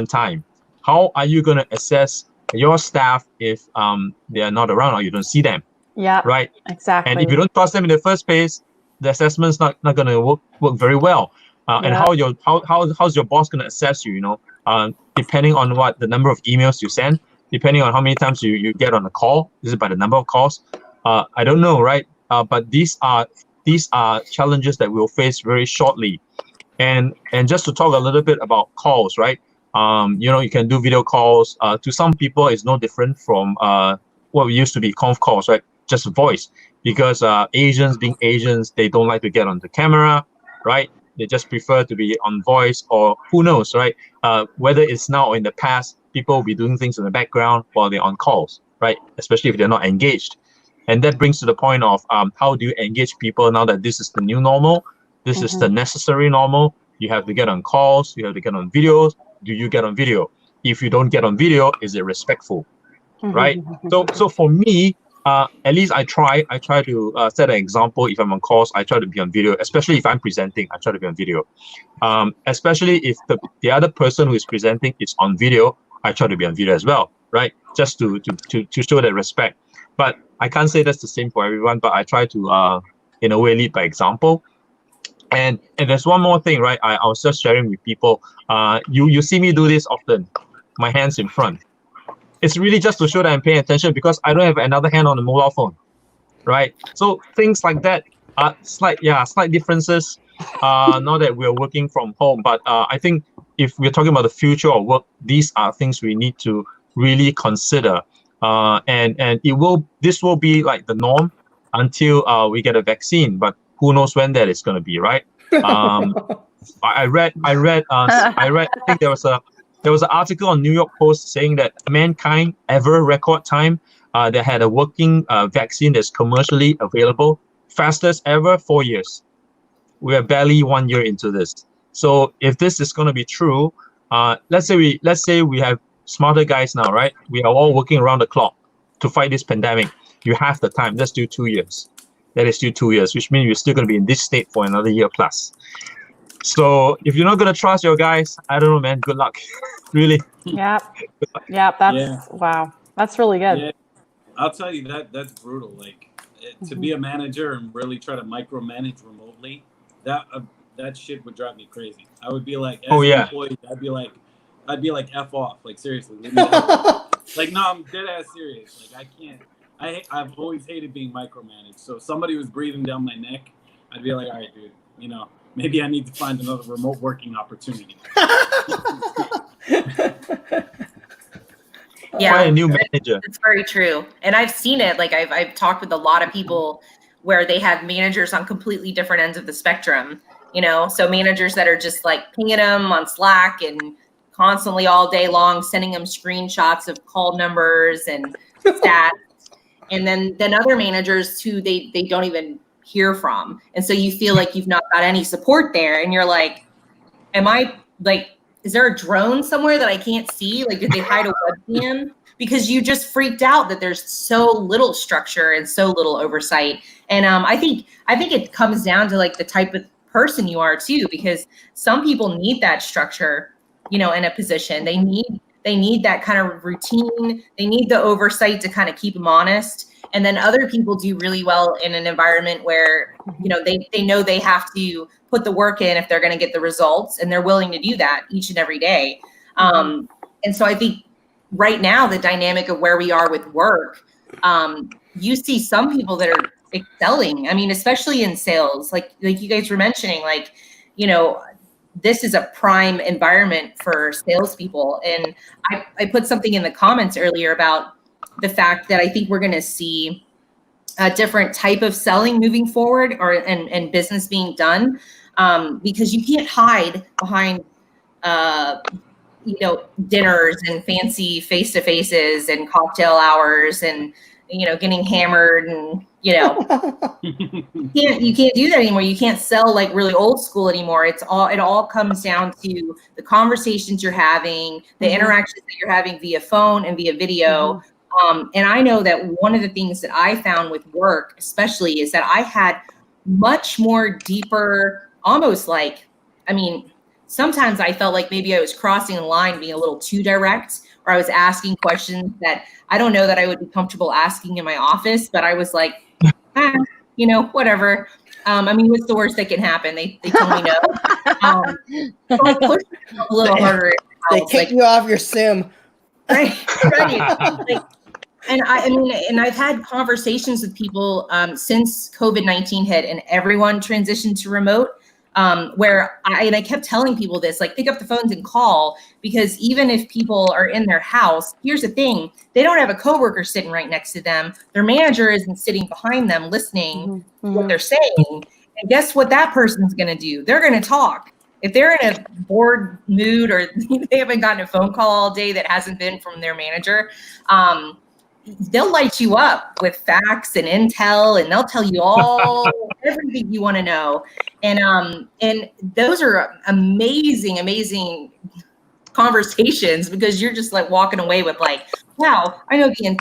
time. How are you going to assess your staff if they are not around or you don't see them? Yeah. Right. Exactly. And if you don't trust them in the first place, the assessment's not going to work very well. And how's your boss going to assess you? You know, depending on what the number of emails you send, depending on how many times you get on a call. This is by the number of calls. I don't know, right? But these are challenges that we'll face very shortly. And just to talk a little bit about calls, right? You know, you can do video calls. To some people, it's no different from what used to be conf calls, right? Just voice, because Asians being Asians, they don't like to get on the camera, right? They just prefer to be on voice, or who knows, right? Whether it's now or in the past, people will be doing things in the background while they're on calls, right? Especially if they're not engaged. And that brings to the point of how do you engage people now that this is the new normal? This is the necessary normal. You have to get on calls. You have to get on videos. Do you get on video? If you don't get on video, is it respectful, right? So for me, at least I try to set an example. If I'm on calls, I try to be on video, especially if I'm presenting, I try to be on video. Especially if the other person who is presenting is on video, I try to be on video as well, right? Just to show that respect. But I can't say that's the same for everyone, but I try to, in a way, lead by example. And there's one more thing, right? I was just sharing with people. You see me do this often, my hands in front. It's really just to show that I'm paying attention, because I don't have another hand on the mobile phone, right? So things like that are slight differences. Now that we're working from home, but I think if we're talking about the future of work, these are things we need to really consider. And this will be like the norm until we get a vaccine, but who knows when that is going to be, right? I read I think there was an article on New York Post saying that mankind ever record time that had a working vaccine that's commercially available, fastest ever, 4 years. We are barely 1 year into this. So if this is going to be true, let's say we have smarter guys now, right? We are all working around the clock to fight this pandemic. You have the time. Let's do 2 years. That is still 2 years, which means you're still going to be in this state for another year plus. So if you're not going to trust your guys, I don't know, man. Good luck. Really. Yeah. Wow. That's really good. Yeah. I'll tell you that's brutal. Like to be a manager and really try to micromanage remotely, that shit would drive me crazy. I would be like, as an employee, I'd be like F off. Like seriously. Leave me alone. Like no, I'm dead ass serious. Like I can't. I've always hated being micromanaged. So if somebody was breathing down my neck, I'd be like, all right, dude, you know, maybe I need to find another remote working opportunity. Yeah, a new manager. It's very true. And I've seen it. Like I've talked with a lot of people where they have managers on completely different ends of the spectrum, you know, so managers that are just like pinging them on Slack and constantly all day long, sending them screenshots of call numbers and stats. And then other managers who they don't even hear from. And so you feel like you've not got any support there. And you're like, is there a drone somewhere that I can't see? Like, did they hide a webcam? Because you just freaked out that there's so little structure and so little oversight. And I think it comes down to like the type of person you are too, because some people need that structure, you know, in a position. They need that kind of routine. They need the oversight to kind of keep them honest. And then other people do really well in an environment where, you know, they know they have to put the work in if they're going to get the results, and they're willing to do that each and every day. And so I think right now, the dynamic of where we are with work, you see some people that are excelling. I mean, especially in sales, like you guys were mentioning, like, you know, this is a prime environment for salespeople. And I put something in the comments earlier about the fact that I think we're going to see a different type of selling moving forward, and business being done, because you can't hide behind, you know, dinners and fancy face-to-faces and cocktail hours and, you know, getting hammered and, you know, you can't do that anymore. You can't sell like really old school anymore. It all comes down to the conversations you're having, the interactions that you're having via phone and via video. And I know that one of the things that I found with work, especially, is that I had much more deeper, almost like, I mean, sometimes I felt like maybe I was crossing the line, being a little too direct, or I was asking questions that I don't know that I would be comfortable asking in my office, but I was like, whatever. I mean, what's the worst that can happen? They told me no. So I pushed a little harder. They kick you off your Zoom. Right. And I've had conversations with people since COVID-19 hit and everyone transitioned to remote, where I kept telling people this, like, pick up the phones and call, because even if people are in their house, here's the thing, they don't have a coworker sitting right next to them. Their manager isn't sitting behind them listening to what they're saying. And guess what that person's going to do? They're going to talk. If they're in a bored mood or they haven't gotten a phone call all day that hasn't been from their manager, they'll light you up with facts and intel, and they'll tell you all everything you want to know. And those are amazing conversations, because you're just like walking away with like, wow, I know the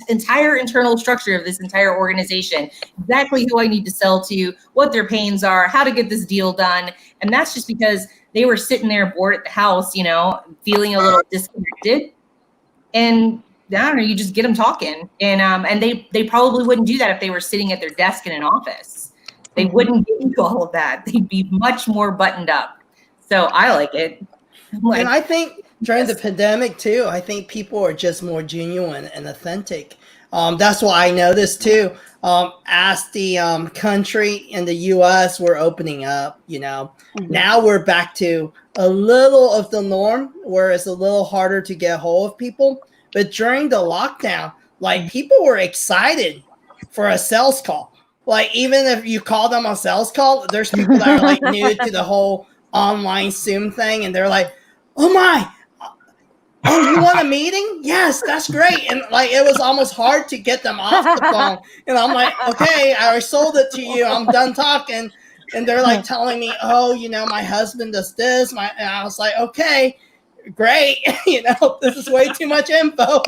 entire internal structure of this entire organization, exactly who I need to sell to, what their pains are, how to get this deal done. And that's just because they were sitting there bored at the house, feeling a little disconnected. And I don't know, you just get them talking. And they probably wouldn't do that if they were sitting at their desk in an office. They wouldn't get into all of that. They'd be much more buttoned up. So I like it. And I think during the pandemic too, I think people are just more genuine and authentic. That's why I noticed too, as the country in the US we're opening up, now we're back to a little of the norm where it's a little harder to get a hold of people. But during the lockdown, like, people were excited for a sales call. Like, even if you call them a sales call, there's people that are like new to the whole online Zoom thing, and they're like, oh my, oh, you want a meeting? Yes, that's great. And like, it was almost hard to get them off the phone. And I'm like, okay, I already sold it to you. I'm done talking. And they're like telling me, oh, my husband does this. And I was like, okay, great. This is way too much info.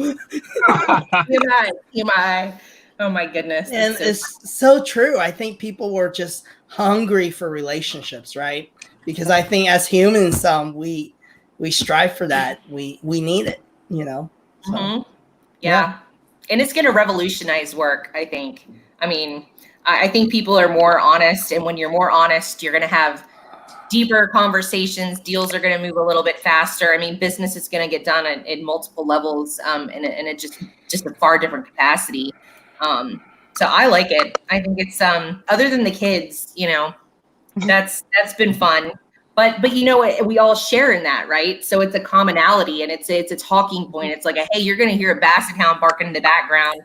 You might. Oh my goodness. And it's so true. I think people were just hungry for relationships, right? Because I think as humans, we strive for that. We need it, So, yeah. And it's going to revolutionize work, I think. I mean, I think people are more honest, and when you're more honest, you're going to have deeper conversations. Deals are going to move a little bit faster. I mean, business is going to get done in multiple levels, and it just a far different capacity. So I like it. I think it's other than the kids, that's been fun. But we all share in that, right? So it's a commonality, and it's a talking point. It's like, hey, you're going to hear a basset hound barking in the background.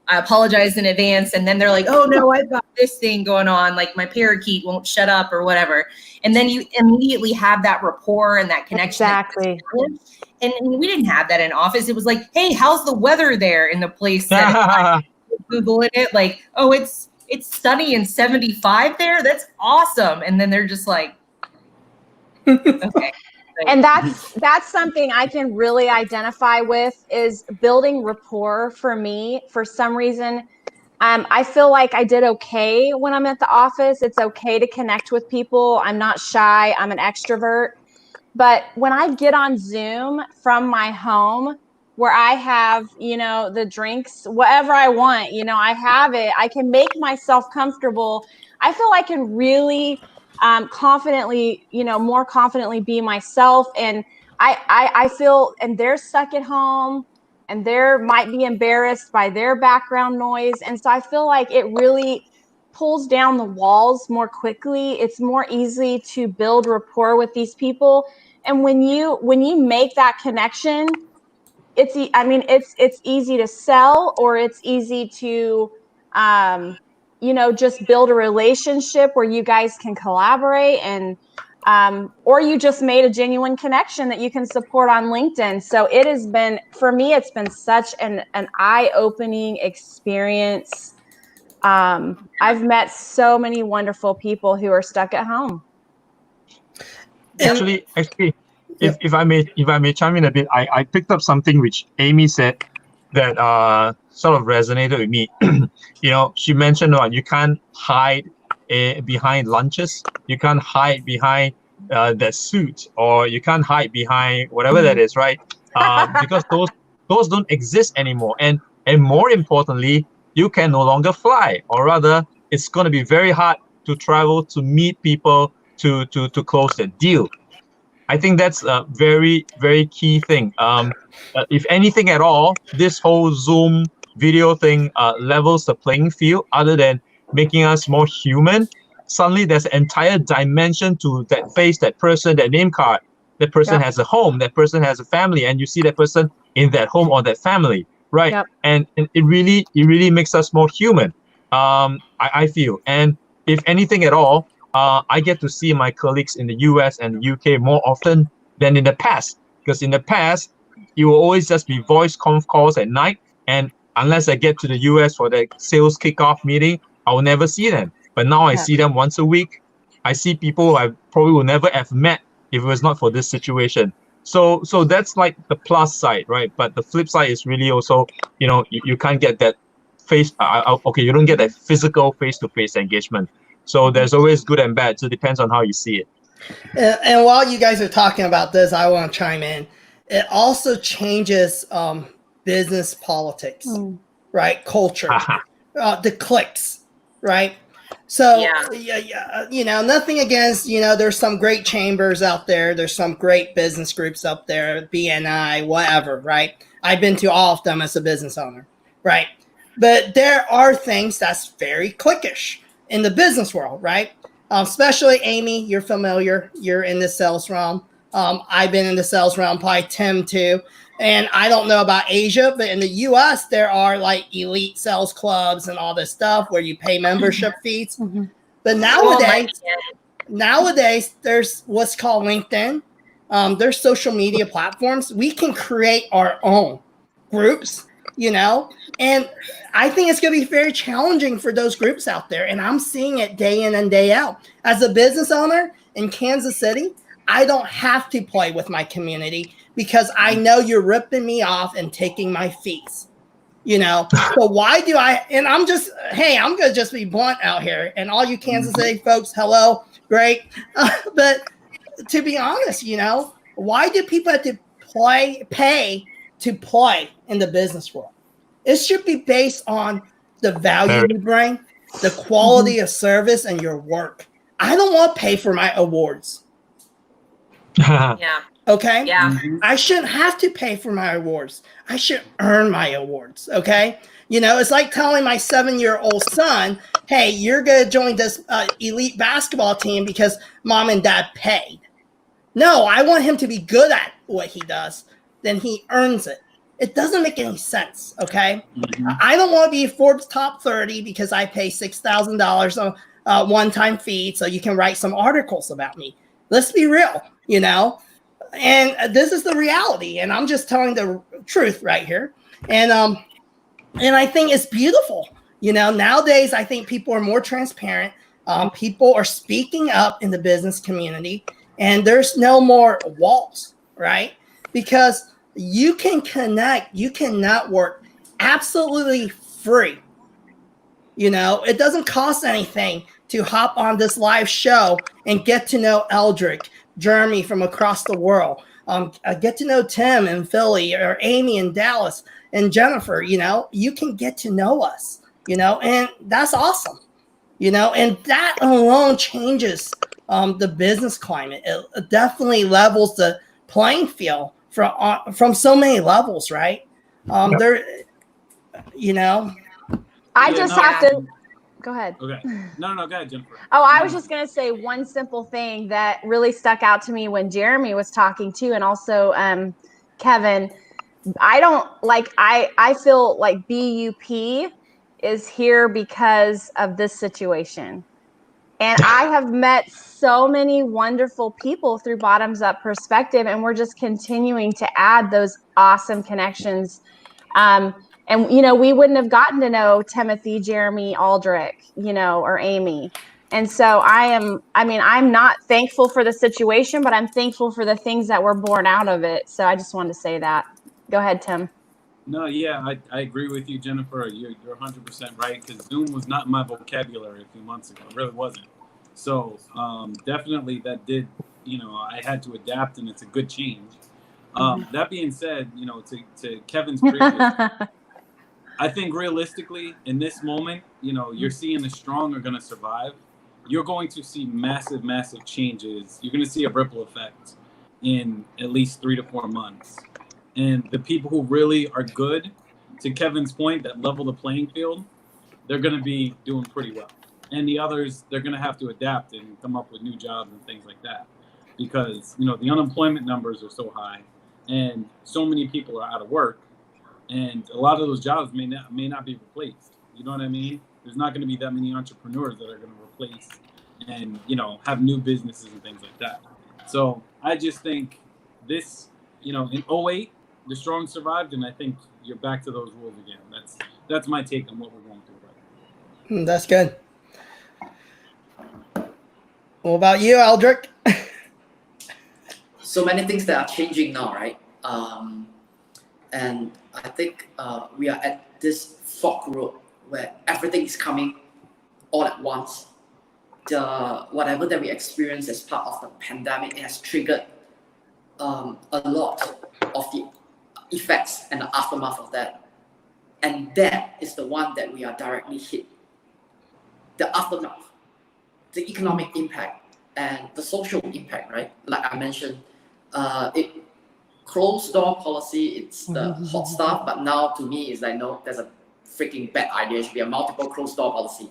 I apologize in advance. And then they're like, oh no, I've got this thing going on. Like, my parakeet won't shut up or whatever. And then you immediately have that rapport and that connection. Exactly. And we didn't have that in office. It was like, hey, how's the weather there in the place that Googling it? Like, oh, it's sunny and 75 there. That's awesome. And then they're just like, okay. And that's something I can really identify with, is building rapport. For me, for some reason, I feel like I did okay when I'm at the office. It's okay to connect with people. I'm not shy. I'm an extrovert. But when I get on Zoom from my home, where I have, the drinks, whatever I want, I have it, I can make myself comfortable. I feel I can really confidently, more confidently be myself. And I feel, and they're stuck at home and they might be embarrassed by their background noise. And so I feel like it really pulls down the walls more quickly. It's more easy to build rapport with these people. And when you make that connection, it's easy to sell, or it's easy to, just build a relationship where you guys can collaborate, and or you just made a genuine connection that you can support on LinkedIn. So it has been, for me, it's been such an eye-opening experience. I've met so many wonderful people who are stuck at home. Actually, if I may chime in a bit, I picked up something which Amy said that sort of resonated with me. She mentioned you can't hide behind lunches. You can't hide behind that suit, or you can't hide behind whatever that is, right? because those don't exist anymore. And more importantly, you can no longer fly, or rather, it's going to be very hard to travel, to meet people, to close the deal. I think that's a very, very key thing. If anything at all, this whole Zoom video thing levels the playing field, other than making us more human. Suddenly, there's an entire dimension to that face, that person, that name card. That person Yep. has a home, that person has a family, and you see that person in that home or that family, right? Yep. And it really makes us more human. I feel, and if anything at all, I get to see my colleagues in the US and the UK more often than in the past. Because in the past, you will always just be voice conf calls at night, and unless I get to the US for the sales kickoff meeting, I will never see them. But now I Yeah. see them once a week. I see people I probably would never have met if it was not for this situation. So that's like the plus side, right? But the flip side is really also, you can't get that you don't get that physical face-to-face engagement. So there's always good and bad. So it depends on how you see it. And while you guys are talking about this, I want to chime in. It also changes business politics, right? Culture, the cliques, right? So, nothing against, there's some great chambers out there. There's some great business groups up there, BNI, whatever, right? I've been to all of them as a business owner, right? But there are things that's very cliquish in the business world, right? Especially Amy, you're familiar. You're in the sales realm. I've been in the sales realm, probably Tim too. And I don't know about Asia, but in the US, there are like elite sales clubs and all this stuff where you pay membership fees. Mm-hmm. But nowadays, there's what's called LinkedIn. There's social media platforms. We can create our own groups, and I think it's going to be very challenging for those groups out there. And I'm seeing it day in and day out. As a business owner in Kansas City, I don't have to play with my community because I know you're ripping me off and taking my fees. So why do I, and I'm going to just be blunt out here. And all you Kansas City folks, hello, great. But to be honest, why do people have to pay to play in the business world? It should be based on the value you bring, the quality of service, and your work. I don't want to pay for my awards. Yeah. Okay? Yeah. I shouldn't have to pay for my awards. I should earn my awards. Okay? It's like telling my 7-year-old son, hey, you're going to join this elite basketball team because mom and dad paid. No, I want him to be good at what he does. Then he earns it. It doesn't make any sense, okay? I don't want to be Forbes top 30 because I pay $6,000 on one-time fee so you can write some articles about me. Let's be real, And this is the reality, and I'm just telling the truth right here. And I think it's beautiful. Nowadays I think people are more transparent. People are speaking up in the business community, and there's no more walls, right? Because you can connect, you can network absolutely free. It doesn't cost anything to hop on this live show and get to know Aldric, Jeremey from across the world. Get to know Tim in Philly, or Amy in Dallas, and Jenifer. You can get to know us, and that's awesome. And that alone changes the business climate. It definitely levels the playing field from so many levels, right? There, I just have to go ahead. Okay. No, go ahead, Jenifer. Oh, I was just going to say one simple thing that really stuck out to me when Jeremey was talking too, and also Kevin. I feel like BUP is here because of this situation. And I have met so many wonderful people through Bottoms Up Perspective, and we're just continuing to add those awesome connections. And, we wouldn't have gotten to know Timothy, Jeremey, Aldric, or Amy. And so I'm not thankful for the situation, but I'm thankful for the things that were born out of it. So I just wanted to say that. Go ahead, Tim. No, yeah, I agree with you, Jenifer. You're 100% right, because Zoom was not my vocabulary a few months ago. It really wasn't. So definitely that did, I had to adapt, and it's a good change. That being said, to Kevin's previous, I think realistically in this moment, you're seeing the strong are going to survive. You're going to see massive, massive changes. You're going to see a ripple effect in at least 3 to 4 months. And the people who really are good, to Kevin's point, that level the playing field, they're going to be doing pretty well. And the others, they're going to have to adapt and come up with new jobs and things like that. Because, the unemployment numbers are so high and so many people are out of work. And a lot of those jobs may not be replaced. You know what I mean? There's not going to be that many entrepreneurs that are going to replace and, have new businesses and things like that. So I just think this, in 2008, the strong survived, and I think you're back to those rules again. That's my take on what we're going through right now. That's good. What about you, Aldric? So many things that are changing now, right? And I think we are at this fork road where everything is coming all at once. Whatever that we experience as part of the pandemic has triggered a lot of the effects and the aftermath of that. And that is the one that we are directly hit. The aftermath, the economic impact, and the social impact, right? Like I mentioned, closed door policy, it's the hot stuff, but now to me it's like, no, there's a freaking bad idea. It should be a multiple closed door policy,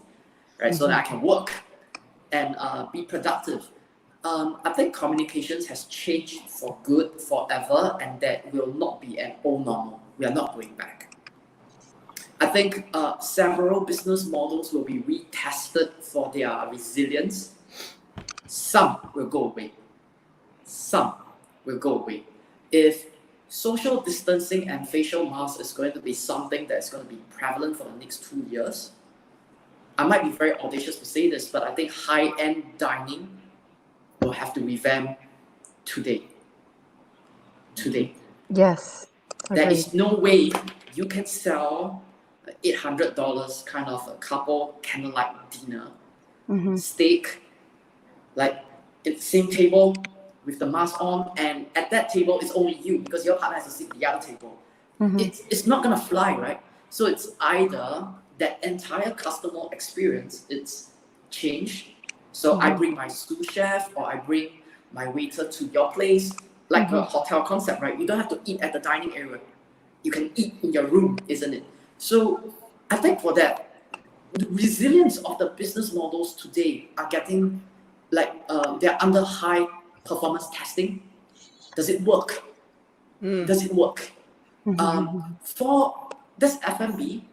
right? So that I can work and be productive. I think communications has changed for good forever, and that will not be an old normal. We are not going back. I think several business models will be retested for their resilience. Some will go away. Some will go away. If social distancing and facial masks is going to be something that's going to be prevalent for the next 2 years, I might be very audacious to say this, but I think high-end dining will have to revamp today. Yes. There is no way you can sell $800 kind of a couple candlelight dinner, steak, like at the same table with the mask on, and at that table it's only you because your partner has to sit at the other table. It's not gonna fly, right? So it's either that entire customer experience, it's changed. So I bring my sous chef or I bring my waiter to your place, like a hotel concept, right? You don't have to eat at the dining area. You can eat in your room, isn't it? So I think for that, the resilience of the business models today are getting like they're under high performance testing. Does it work? Does it work? For this F&B,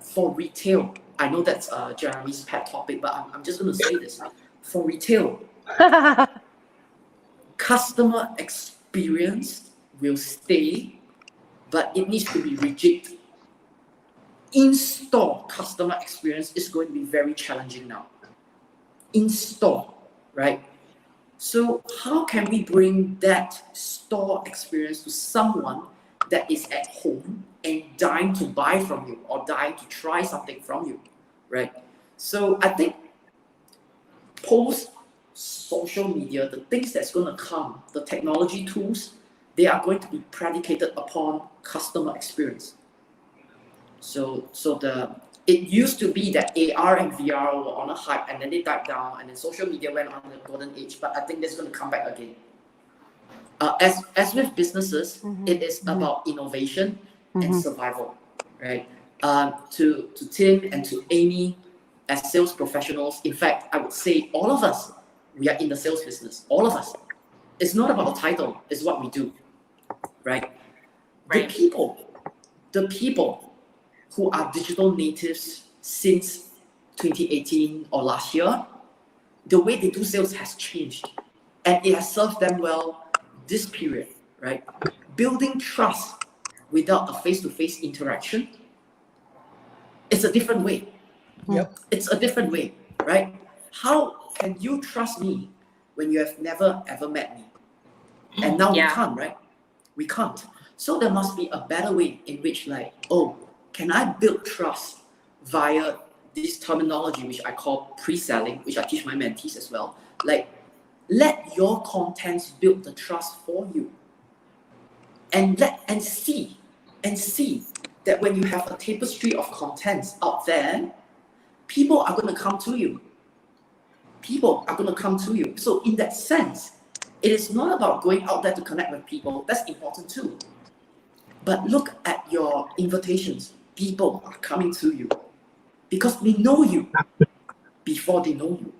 for retail, I know that's Jeremy's pet topic, but I'm just going to say this. For retail, customer experience will stay, but it needs to be rejigged. In-store customer experience is going to be very challenging now. In-store, right? So how can we bring that store experience to someone that is at home and dying to buy from you or dying to try something from you, right? So I think post social media, the things that's going to come, the technology tools, they are going to be predicated upon customer experience. So it used to be that AR and VR were on a hype and then they died down and then social media went on the golden age, but I think that's going to come back again. As with businesses, it is about innovation and survival, right? To Tim and to Amy as sales professionals, in fact, I would say all of us, we are in the sales business, all of us. It's not about the title, it's what we do, right? The people who are digital natives since 2018 or last year, the way they do sales has changed and it has served them well this period, right? Building trust without a face-to-face interaction, it's a different way. It's a different way, right? How can you trust me when you have never ever met me? And now we can't, right? We can't. So there must be a better way in which can I build trust via this terminology, which I call pre-selling, which I teach my mentees as well. Like, let your contents build the trust for you. and see that when you have a tapestry of contents out there, people are going to come to you. People are going to come to you. So in that sense, it is not about going out there to connect with people. That's important too. But look at your invitations. People are coming to you because they know you before they know you.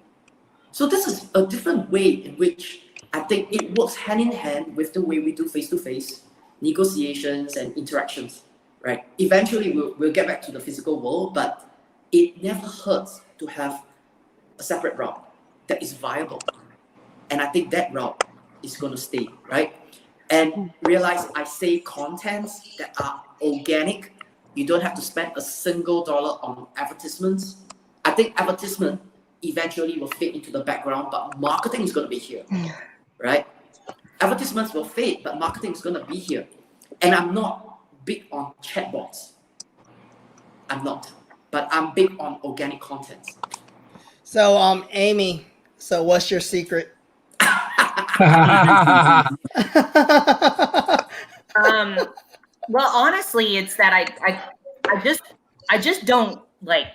So this is a different way in which I think it works hand in hand with the way we do face-to-face negotiations and interactions, right? Eventually, we'll get back to the physical world, but it never hurts to have a separate route that is viable. And I think that route is going to stay, right? And realize I say contents that are organic. You don't have to spend a single dollar on advertisements. I think advertisement eventually will fade into the background, but marketing is going to be here, right? Advertisements will fade, but marketing is going to be here. And I'm not big on chatbots. I'm not, but I'm big on organic content. So, Amy, so what's your secret? Well, honestly, it's that I just don't like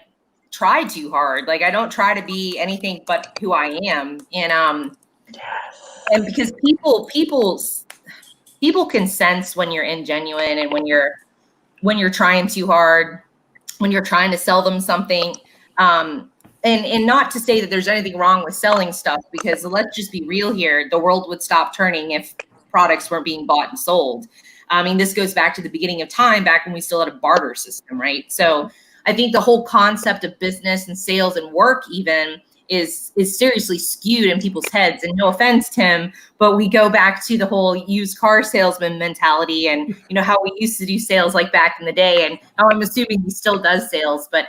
try too hard. Like I don't try to be anything but who I am. And because people can sense when you're ingenuine and when you're trying too hard, when you're trying to sell them something. And not to say that there's anything wrong with selling stuff, because let's just be real here. The world would stop turning if products weren't being bought and sold. I mean, this goes back to the beginning of time, back when we still had a barter system, right? So I think the whole concept of business and sales and work even is seriously skewed in people's heads. And no offense, Tim, but we go back to the whole used car salesman mentality and, you know, how we used to do sales like back in the day, and how I'm assuming he still does sales. But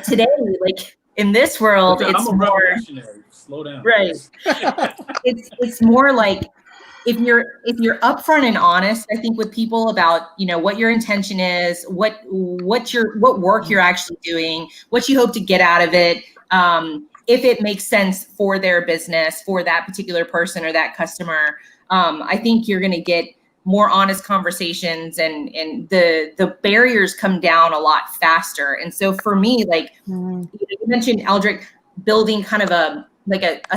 today, like in this world, I'm it's a more revolutionary. Slow down. Right. It's more like if you're upfront and honest, I think, with people about, you know, what your intention is, what work you're actually doing, what you hope to get out of it, if it makes sense for their business, for that particular person or that customer, I think you're going to get more honest conversations, and the barriers come down a lot faster. And so for me, like you mentioned, Aldric, building kind of a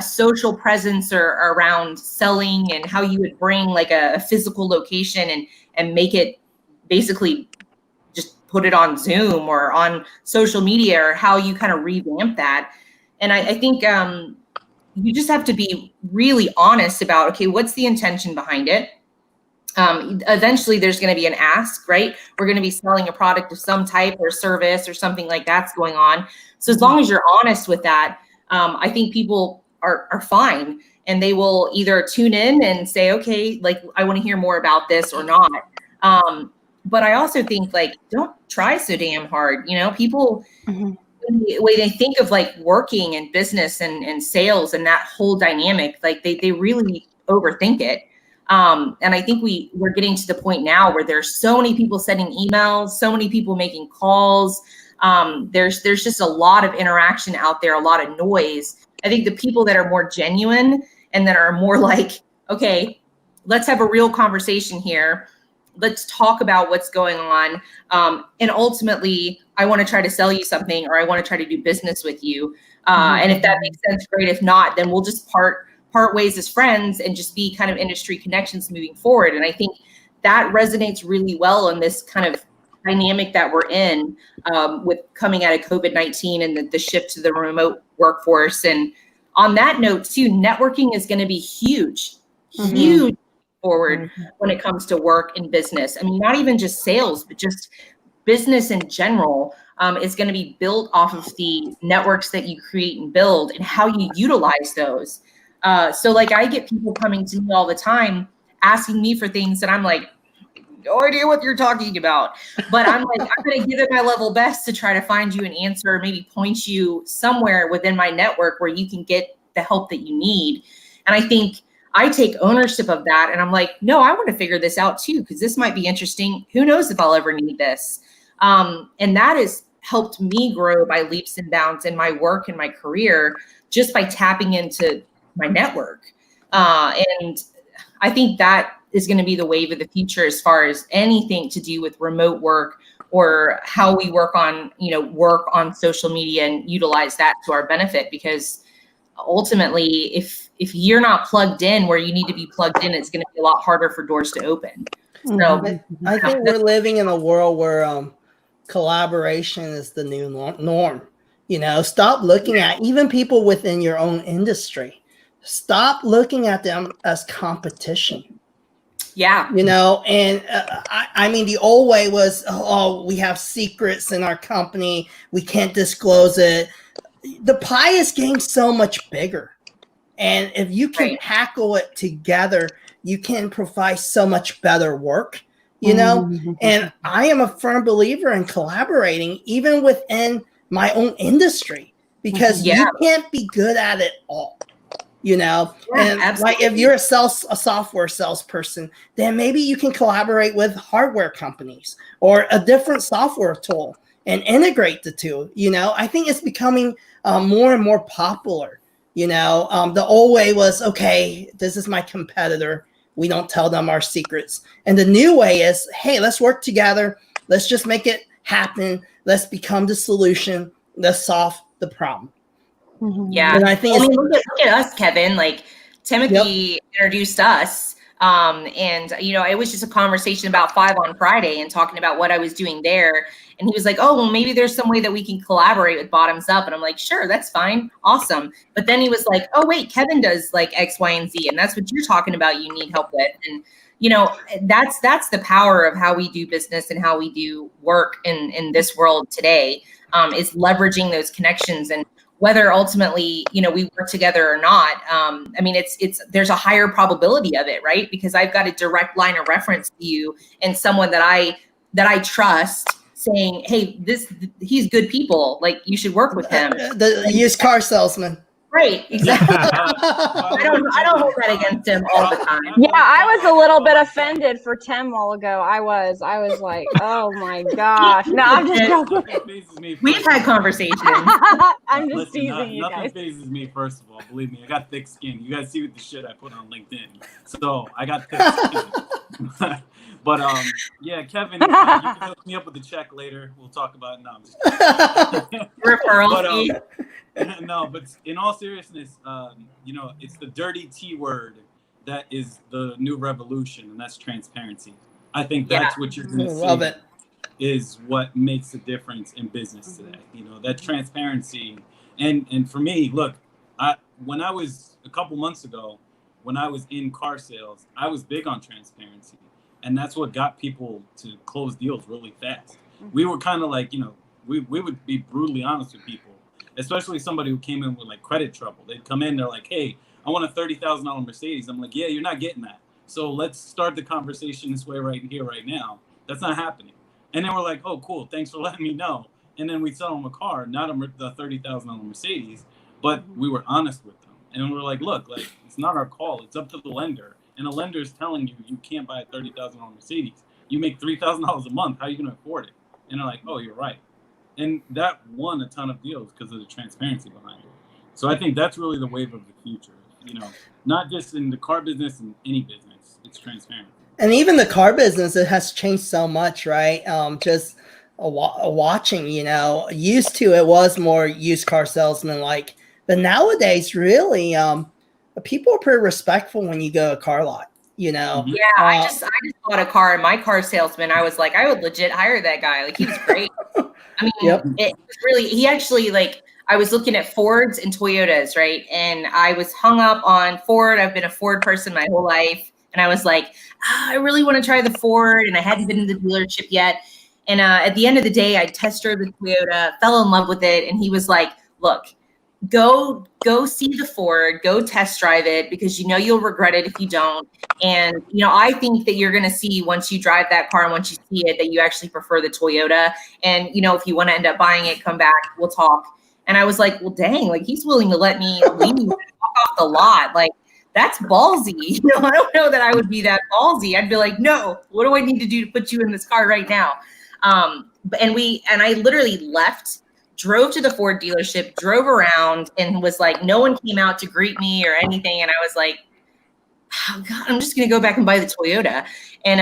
social presence or around selling, and how you would bring like a physical location and make it basically just put it on Zoom or on social media, or how you kind of revamp that. And I think you just have to be really honest about, okay, what's the intention behind it? Eventually there's going to be an ask, right? We're going to be selling a product of some type or service or something like that's going on. So as long as you're honest with that, I think people are fine, and they will either tune in and say, okay, like I want to hear more about this, or not. But I also think, like, don't try so damn hard. You know, people, when they think of like working in business and sales and that whole dynamic, like they really overthink it. And I think we're getting to the point now where there's so many people sending emails, so many people making calls. There's just a lot of interaction out there, a lot of noise. I think the people that are more genuine and that are more like, okay, let's have a real conversation here. Let's talk about what's going on. And ultimately, I want to try to sell you something, or I want to try to do business with you. And if that makes sense, great. If not, then we'll just part ways as friends and just be kind of industry connections moving forward. And I think that resonates really well in this kind of dynamic that we're in, with coming out of COVID-19 and the shift to the remote workforce. And on that note too, networking is going to be huge forward when it comes to work and business. I mean, not even just sales, but just business in general is going to be built off of the networks that you create and build, and how you utilize those. So like I get people coming to me all the time asking me for things that I'm like, no idea what you're talking about. But I'm like, I'm going to give it my level best to try to find you an answer, maybe point you somewhere within my network where you can get the help that you need. And I think I take ownership of that. And I'm like, no, I want to figure this out too, because this might be interesting. Who knows if I'll ever need this? And that has helped me grow by leaps and bounds in my work and my career, just by tapping into my network. And I think that is going to be the wave of the future as far as anything to do with remote work or how we work on social media and utilize that to our benefit. Because ultimately, if you're not plugged in where you need to be plugged in, it's going to be a lot harder for doors to open. So I think we're living in a world where collaboration is the new norm. Stop looking at even people within your own industry. Stop looking at them as competition. Yeah. And I mean, the old way was, we have secrets in our company. We can't disclose it. The pie is getting so much bigger. And if you can tackle it together, you can provide so much better work, And I am a firm believer in collaborating, even within my own industry, because you can't be good at it all. And like if you're a software salesperson, then maybe you can collaborate with hardware companies or a different software tool and integrate the two. I think it's becoming more and more popular. The old way was, okay, this is my competitor. We don't tell them our secrets. And the new way is, hey, let's work together. Let's just make it happen. Let's become the solution. Let's solve the problem. Yeah. And I think look at us, Kevin. Like Timothy introduced us. And it was just a conversation about 5 on Friday and talking about what I was doing there. And he was like, oh, well, maybe there's some way that we can collaborate with Bottoms Up. And I'm like, sure, that's fine. Awesome. But then he was like, oh, wait, Kevin does like X, Y, and Z. And that's what you're talking about. You need help with. And, that's the power of how we do business and how we do work in this world today, is leveraging those connections. And whether ultimately, we work together or not, there's a higher probability of it, right? Because I've got a direct line of reference to you and someone that I trust, saying, hey, he's good people. Like, you should work with him. The used car salesman. Right, exactly. I don't hold that against him all the time. Yeah, I was a little bit offended for Tim a while ago. I was like, oh my gosh. No, I'm just joking. We've had conversations. I'm just teasing you guys. Nothing phases me, first of all. Believe me, I got thick skin. You guys see what the shit I put on LinkedIn. So I got thick skin. But Kevin, you can hook me up with the check later. We'll talk about it. No, I'm just kidding. Referral fee. No, but in all seriousness, it's the dirty T word that is the new revolution, and that's transparency. I think that's what you're going to see is what makes a difference in business today. That transparency. And for me, look, when I was a couple months ago, when I was in car sales, I was big on transparency. And that's what got people to close deals really fast. We were kind of like, we would be brutally honest with people, especially somebody who came in with like credit trouble. They'd come in, they're like, hey, I want a $30,000 Mercedes. I'm like, yeah, you're not getting that. So let's start the conversation this way right here, right now. That's not happening. And then we're like, oh, cool. Thanks for letting me know. And then we sell them a car, not the $30,000 Mercedes, but we were honest with them. And we're like, look, like, it's not our call. It's up to the lender. And a lender is telling you, you can't buy a $30,000 Mercedes. You make $3,000 a month. How are you going to afford it? And they're like, oh, you're right. And that won a ton of deals because of the transparency behind it. So I think that's really the wave of the future. Not just in the car business, in any business, it's transparent. And even the car business, it has changed so much, right? Just watching, used to it was more used car salesman like, but nowadays, really, people are pretty respectful when you go to a car lot, Yeah, I just bought a car, and my car salesman, I was like, I would legit hire that guy. Like, he was great. I mean, it was really, he actually, like, I was looking at Fords and Toyotas, right? And I was hung up on Ford. I've been a Ford person my whole life. And I was like, I really want to try the Ford. And I hadn't been in the dealership yet. And at the end of the day, I test drove the Toyota, fell in love with it. And he was like, look, go see the Ford, go test drive it, because you'll regret it if you don't. And I think that you're going to see, once you drive that car and once you see it, that you actually prefer the Toyota. And if you want to end up buying it, come back, we'll talk. And I was like, well, dang, like, he's willing to let me leave and walk off the lot. Like, that's ballsy. I don't know that I would be that ballsy. I'd be like, no, what do I need to do to put you in this car right now? And I literally left, drove to the Ford dealership, drove around, and was like, no one came out to greet me or anything. And I was like, oh God, I'm just gonna go back and buy the Toyota. And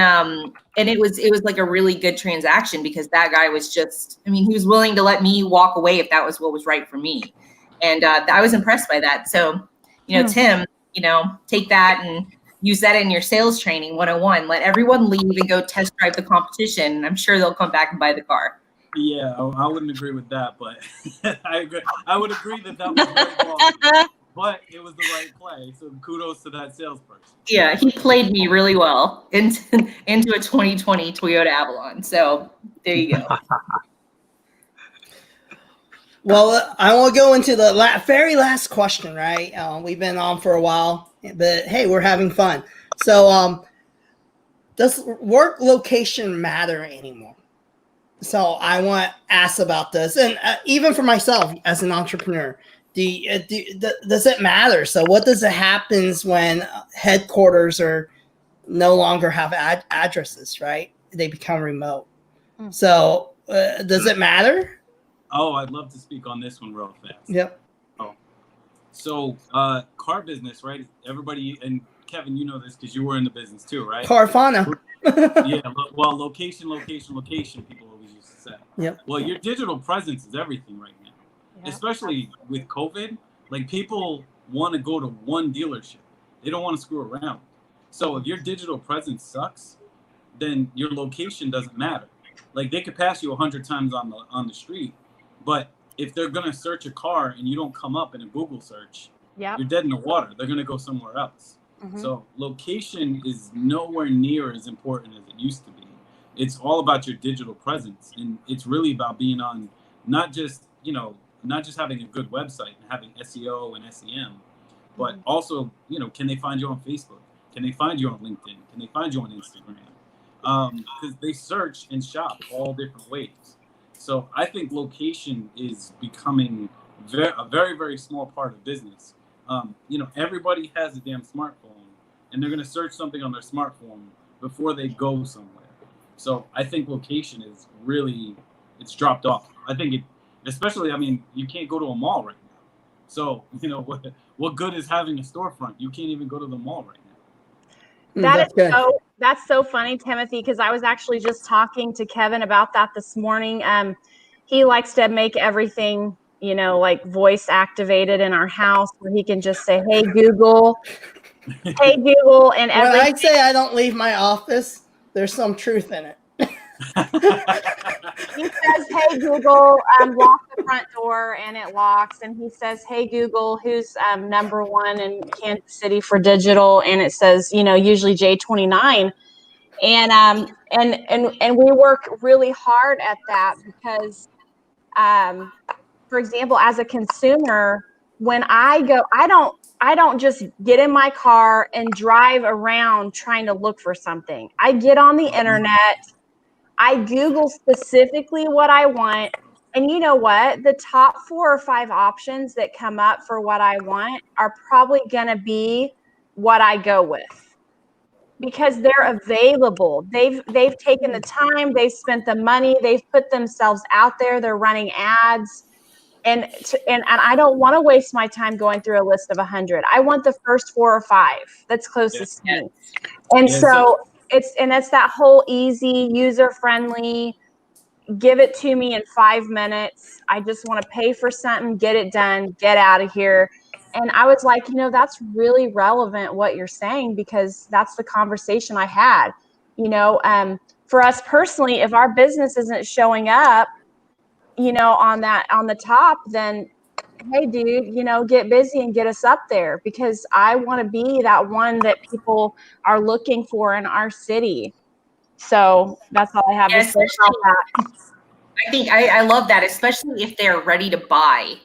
it was like a really good transaction because that guy was just, I mean, he was willing to let me walk away if that was what was right for me. And I was impressed by that. So, Tim, take that and use that in your sales training 101. Let everyone leave and go test drive the competition. And I'm sure they'll come back and buy the car. Yeah, I wouldn't agree with that, but I would agree that was very wrong. But it was the right play. So kudos to that salesperson. Yeah, he played me really well into a 2020 Toyota Avalon. So there you go. Well, I want to go into the very last question, right? We've been on for a while, but hey, we're having fun. So does work location matter anymore? So I want to ask about this. And even for myself as an entrepreneur, does it matter? So what does it happens when headquarters no longer have addresses, right? They become remote. So does it matter? Oh, I'd love to speak on this one real fast. Yep. Oh, so car business, right? Everybody, and Kevin, you know this because you were in the business too, right? Carvana. Yeah. Well, location. People always used to say. Yep. Well, your digital presence is everything right now. Especially with COVID, like people want to go to one dealership. They don't want to screw around. So if your digital presence sucks, then your location doesn't matter. Like they could pass you 100 times on the street, but if they're gonna search a car and you don't come up in a Google search, you're dead in the water. They're gonna go somewhere else. So location is nowhere near as important as it used to be. It's all about your digital presence, and it's really about being on not just having a good website and having SEO and SEM, but also, can they find you on Facebook? Can they find you on LinkedIn? Can they find you on Instagram? Because they search and shop all different ways. So I think location is becoming a very, very small part of business. Everybody has a damn smartphone, and they're going to search something on their smartphone before they go somewhere. So I think location is really, it's dropped off. I think especially, you can't go to a mall right now. So, what good is having a storefront? You can't even go to the mall right now. That's so funny, Timothy, because I was actually just talking to Kevin about that this morning. He likes to make everything, like voice activated in our house where he can just say, "Hey, Google." Hey, Google, and everything. When I say I don't leave my office, there's some truth in it. He says, "Hey Google, lock the front door," and it locks. And he says, "Hey Google, who's number one in Kansas City for digital?" And it says, usually J29. And we work really hard at that because, for example, as a consumer, when I go, I don't just get in my car and drive around trying to look for something. I get on the internet. I Google specifically what I want. And you know what? The top 4 or 5 options that come up for what I want are probably going to be what I go with because they're available. They've taken the time, they've spent the money, they've put themselves out there, they're running ads. And I don't want to waste my time going through a list of 100. I want the first 4 or 5 that's closest to me. And it's that whole easy, user-friendly, give it to me in 5 minutes. I just want to pay for something, get it done, get out of here. And I was like, that's really relevant what you're saying because that's the conversation I had. For us personally, if our business isn't showing up, on the top, then hey dude, get busy and get us up there because I want to be that one that people are looking for in our city. So that's all I have to say about that. I think I love that, especially if they're ready to buy.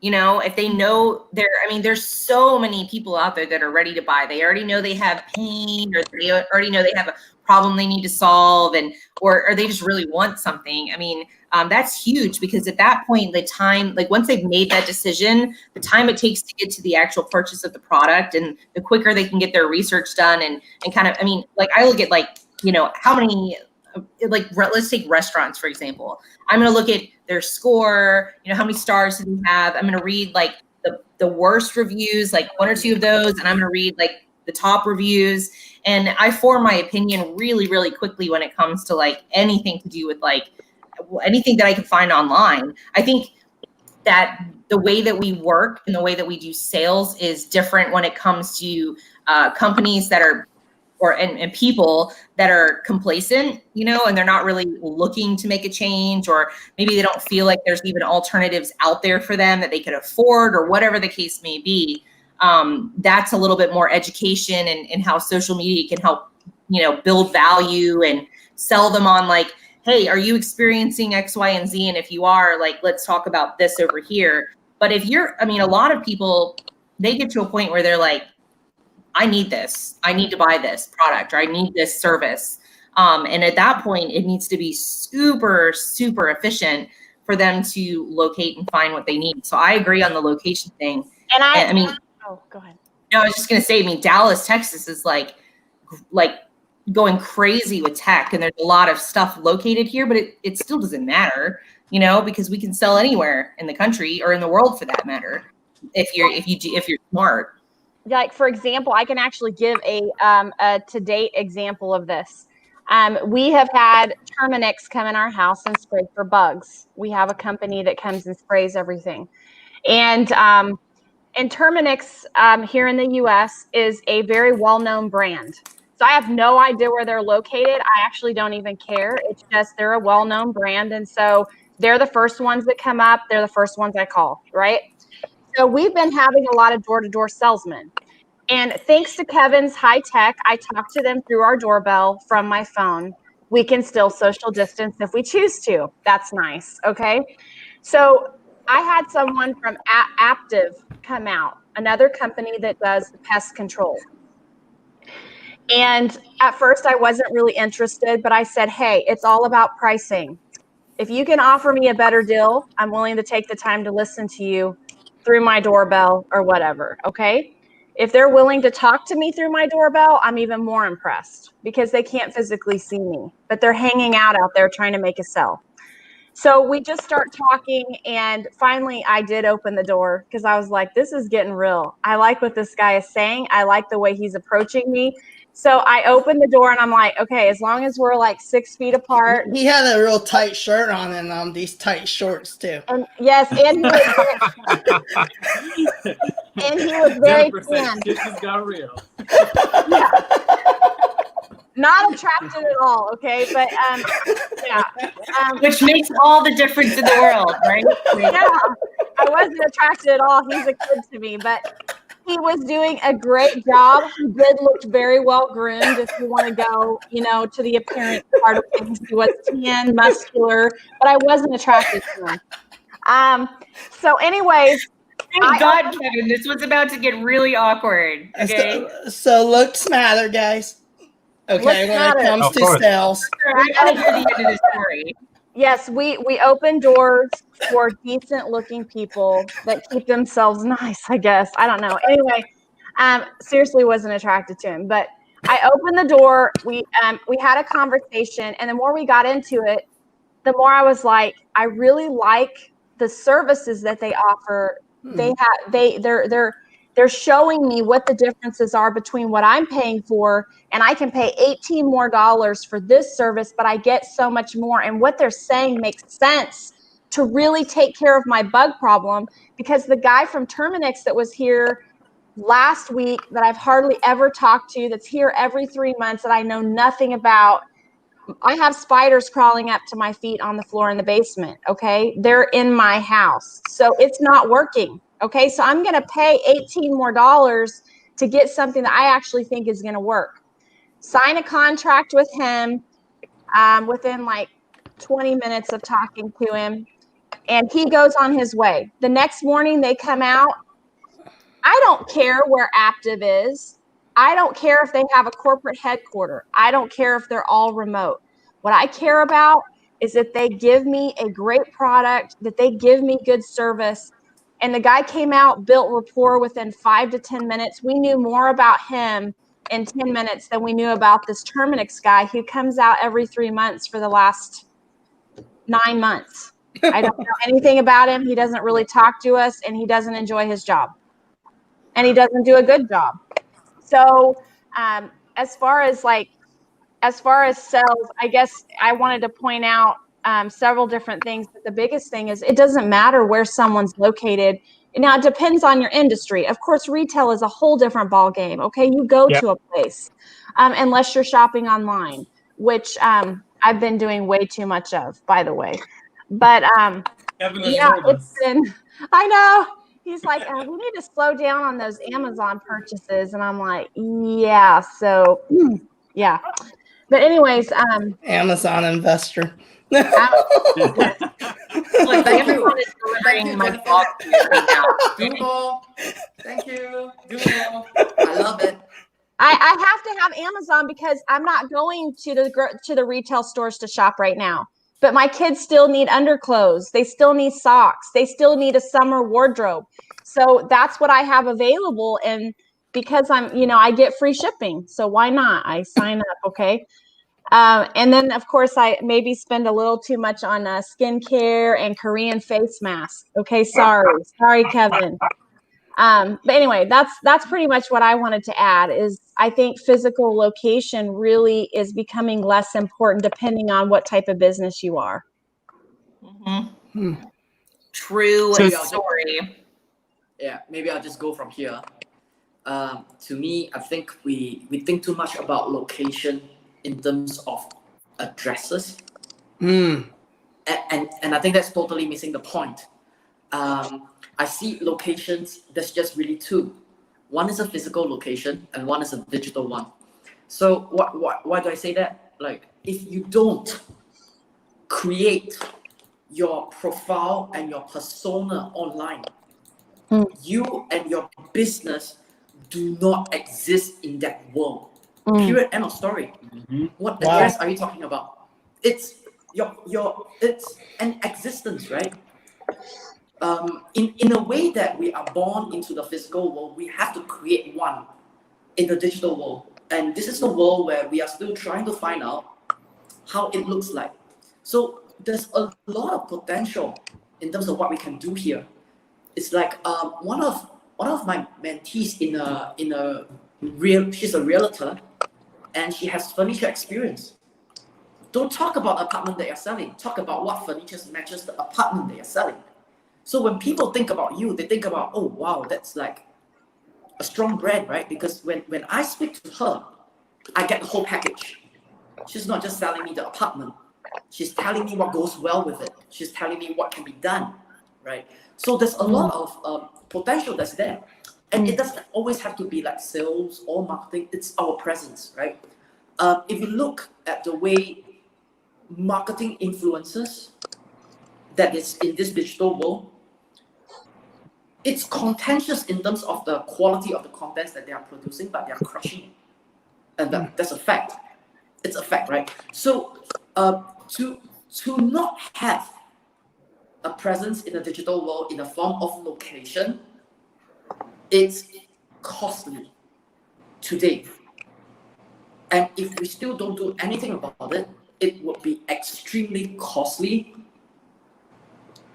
If they know there's so many people out there that are ready to buy. They already know they have pain, or they already know they have a problem they need to solve, or they just really want something. That's huge because at that point, the time, like once they've made that decision, the time it takes to get to the actual purchase of the product and the quicker they can get their research done and kind of, I look at how many, let's take restaurants, for example. I'm going to look at their score, how many stars do they have? I'm going to read the worst reviews, 1 or 2 of those. And I'm going to read the top reviews. And I form my opinion really, really quickly when it comes to like anything to do with like anything that I can find online. I think that the way that we work and the way that we do sales is different when it comes to companies that are and people that are complacent, you know, and they're not really looking to make a change, or maybe they don't feel like there's even alternatives out there for them that they could afford, or whatever the case may be. That's a little bit more education and how social media can help, you know, build value and sell them on like, hey, are you experiencing X, Y, and Z? And if you are, like, let's talk about this over here. But if you're, I mean, a lot of people, they get to a point where they're like, I need this. I need to buy this product, or I need this service. And at that point, it needs to be super, super efficient for them to locate and find what they need. So I agree on the location thing. And I mean, oh, go ahead. no, I was just going to say, I mean, Dallas, Texas is like going crazy with tech, and there's a lot of stuff located here, but it still doesn't matter, you know, because we can sell anywhere in the country or in the world for that matter, if you're smart. Like, for example, I can actually give a to-date example of this. We have had Terminix come in our house and spray for bugs. We have a company that comes and sprays everything. And Terminix here in the U.S. is a very well-known brand. So I have no idea where they're located. I actually don't even care. It's just they're a well-known brand. And so they're the first ones that come up. They're the first ones I call, right? So we've been having a lot of door-to-door salesmen. And thanks to Kevin's high tech, I talk to them through our doorbell from my phone. We can still social distance if we choose to. That's nice, okay? So I had someone from Aptiv come out, another company that does pest control. And at first I wasn't really interested, but I said, hey, it's all about pricing. If you can offer me a better deal, I'm willing to take the time to listen to you through my doorbell or whatever, okay? If they're willing to talk to me through my doorbell, I'm even more impressed because they can't physically see me, but they're hanging out there trying to make a sell. So we just start talking, and finally I did open the door because I was like, this is getting real. I like what this guy is saying. I like the way he's approaching me. So I opened the door and I'm like, okay, as long as we're like 6 feet apart. He had a real tight shirt on and these tight shorts too. And yes, and he was very tan. This just got real. Yeah. Not attracted at all, okay? But yeah. Which makes all the difference in the world, right? Yeah. I wasn't attracted at all. He's a kid to me, but he was doing a great job. He did look very well groomed. If you want to go, you know, to the appearance part of things, he was tan, muscular, but I wasn't attracted to him. So, anyways, thank God, Kevin, this was about to get really awkward. Okay, so looks matter, guys. Okay, when it comes to sales, I gotta hear the end of the story. Yes, we open doors for decent looking people that keep themselves nice, I guess. I don't know. Anyway, seriously wasn't attracted to him, but I opened the door. We had a conversation, and the more we got into it, the more I was like, I really like the services that they offer. They're showing me what the differences are between what I'm paying for, and I can pay $18 more for this service, but I get so much more. And what they're saying makes sense to really take care of my bug problem, because the guy from Terminix that was here last week that I've hardly ever talked to, that's here every 3 months, that I know nothing about, I have spiders crawling up to my feet on the floor in the basement, okay? They're in my house, so it's not working. Okay, so I'm going to pay $18 more to get something that I actually think is going to work. Sign a contract with him within like 20 minutes of talking to him, and he goes on his way. The next morning they come out. I don't care where Aptiv is. I don't care if they have a corporate headquarters. I don't care if they're all remote. What I care about is that they give me a great product, that they give me good service. And the guy came out, built rapport within 5 to 10 minutes. We knew more about him in 10 minutes than we knew about this Terminix guy who comes out every 3 months for the last 9 months. I don't know anything about him. He doesn't really talk to us, and he doesn't enjoy his job. And he doesn't do a good job. So as far as sales, I guess I wanted to point out several different things. But the biggest thing is it doesn't matter where someone's located. Now, it depends on your industry. Of course, retail is a whole different ball game. Okay, you go to a place unless you're shopping online, which I've been doing way too much of, by the way. But it's been, I know. He's like, we need to slow down on those Amazon purchases. And I'm like, yeah. So, yeah. But anyways, Amazon investor. Look, Amazon is delivering my blog right now. Do more. Thank you. Do more. I love it. I have to have Amazon because I'm not going to the retail stores to shop right now. But my kids still need underclothes. They still need socks. They still need a summer wardrobe. So that's what I have available. And because I get free shipping. So why not? I sign up. Okay. And then, of course, I maybe spend a little too much on skincare and Korean face masks. Okay. Sorry, Kevin. But anyway, that's pretty much what I wanted to add is I think physical location really is becoming less important depending on what type of business you are. Mm-hmm. True story. Yeah, maybe I'll just go from here. To me, I think we think too much about location in terms of addresses. And I think that's totally missing the point. I see locations, there's just really two. One is a physical location and one is a digital one. So why do I say that? Like, if you don't create your profile and your persona online, you and your business do not exist in that world. Period. End of story. What address are you talking about? It's it's an existence, right? In a way that we are born into the physical world, we have to create one in the digital world. And this is the world where we are still trying to find out how it looks like. So there's a lot of potential in terms of what we can do here. It's like one of my mentees she's a realtor and she has furniture experience. Don't talk about the apartment that you're selling. Talk about what furniture matches the apartment that you're selling. So when people think about you, they think about, oh, wow, that's like a strong brand, right? Because when I speak to her, I get the whole package. She's not just selling me the apartment. She's telling me what goes well with it. She's telling me what can be done, right? So there's a lot of potential that's there. And it doesn't always have to be like sales or marketing. It's our presence, right? If you look at the way marketing influences that is in this digital world, it's contentious in terms of the quality of the contents that they are producing, but they are crushing it. And that's a fact. It's a fact, right? So to not have a presence in the digital world in the form of location, it's costly today. And if we still don't do anything about it, it would be extremely costly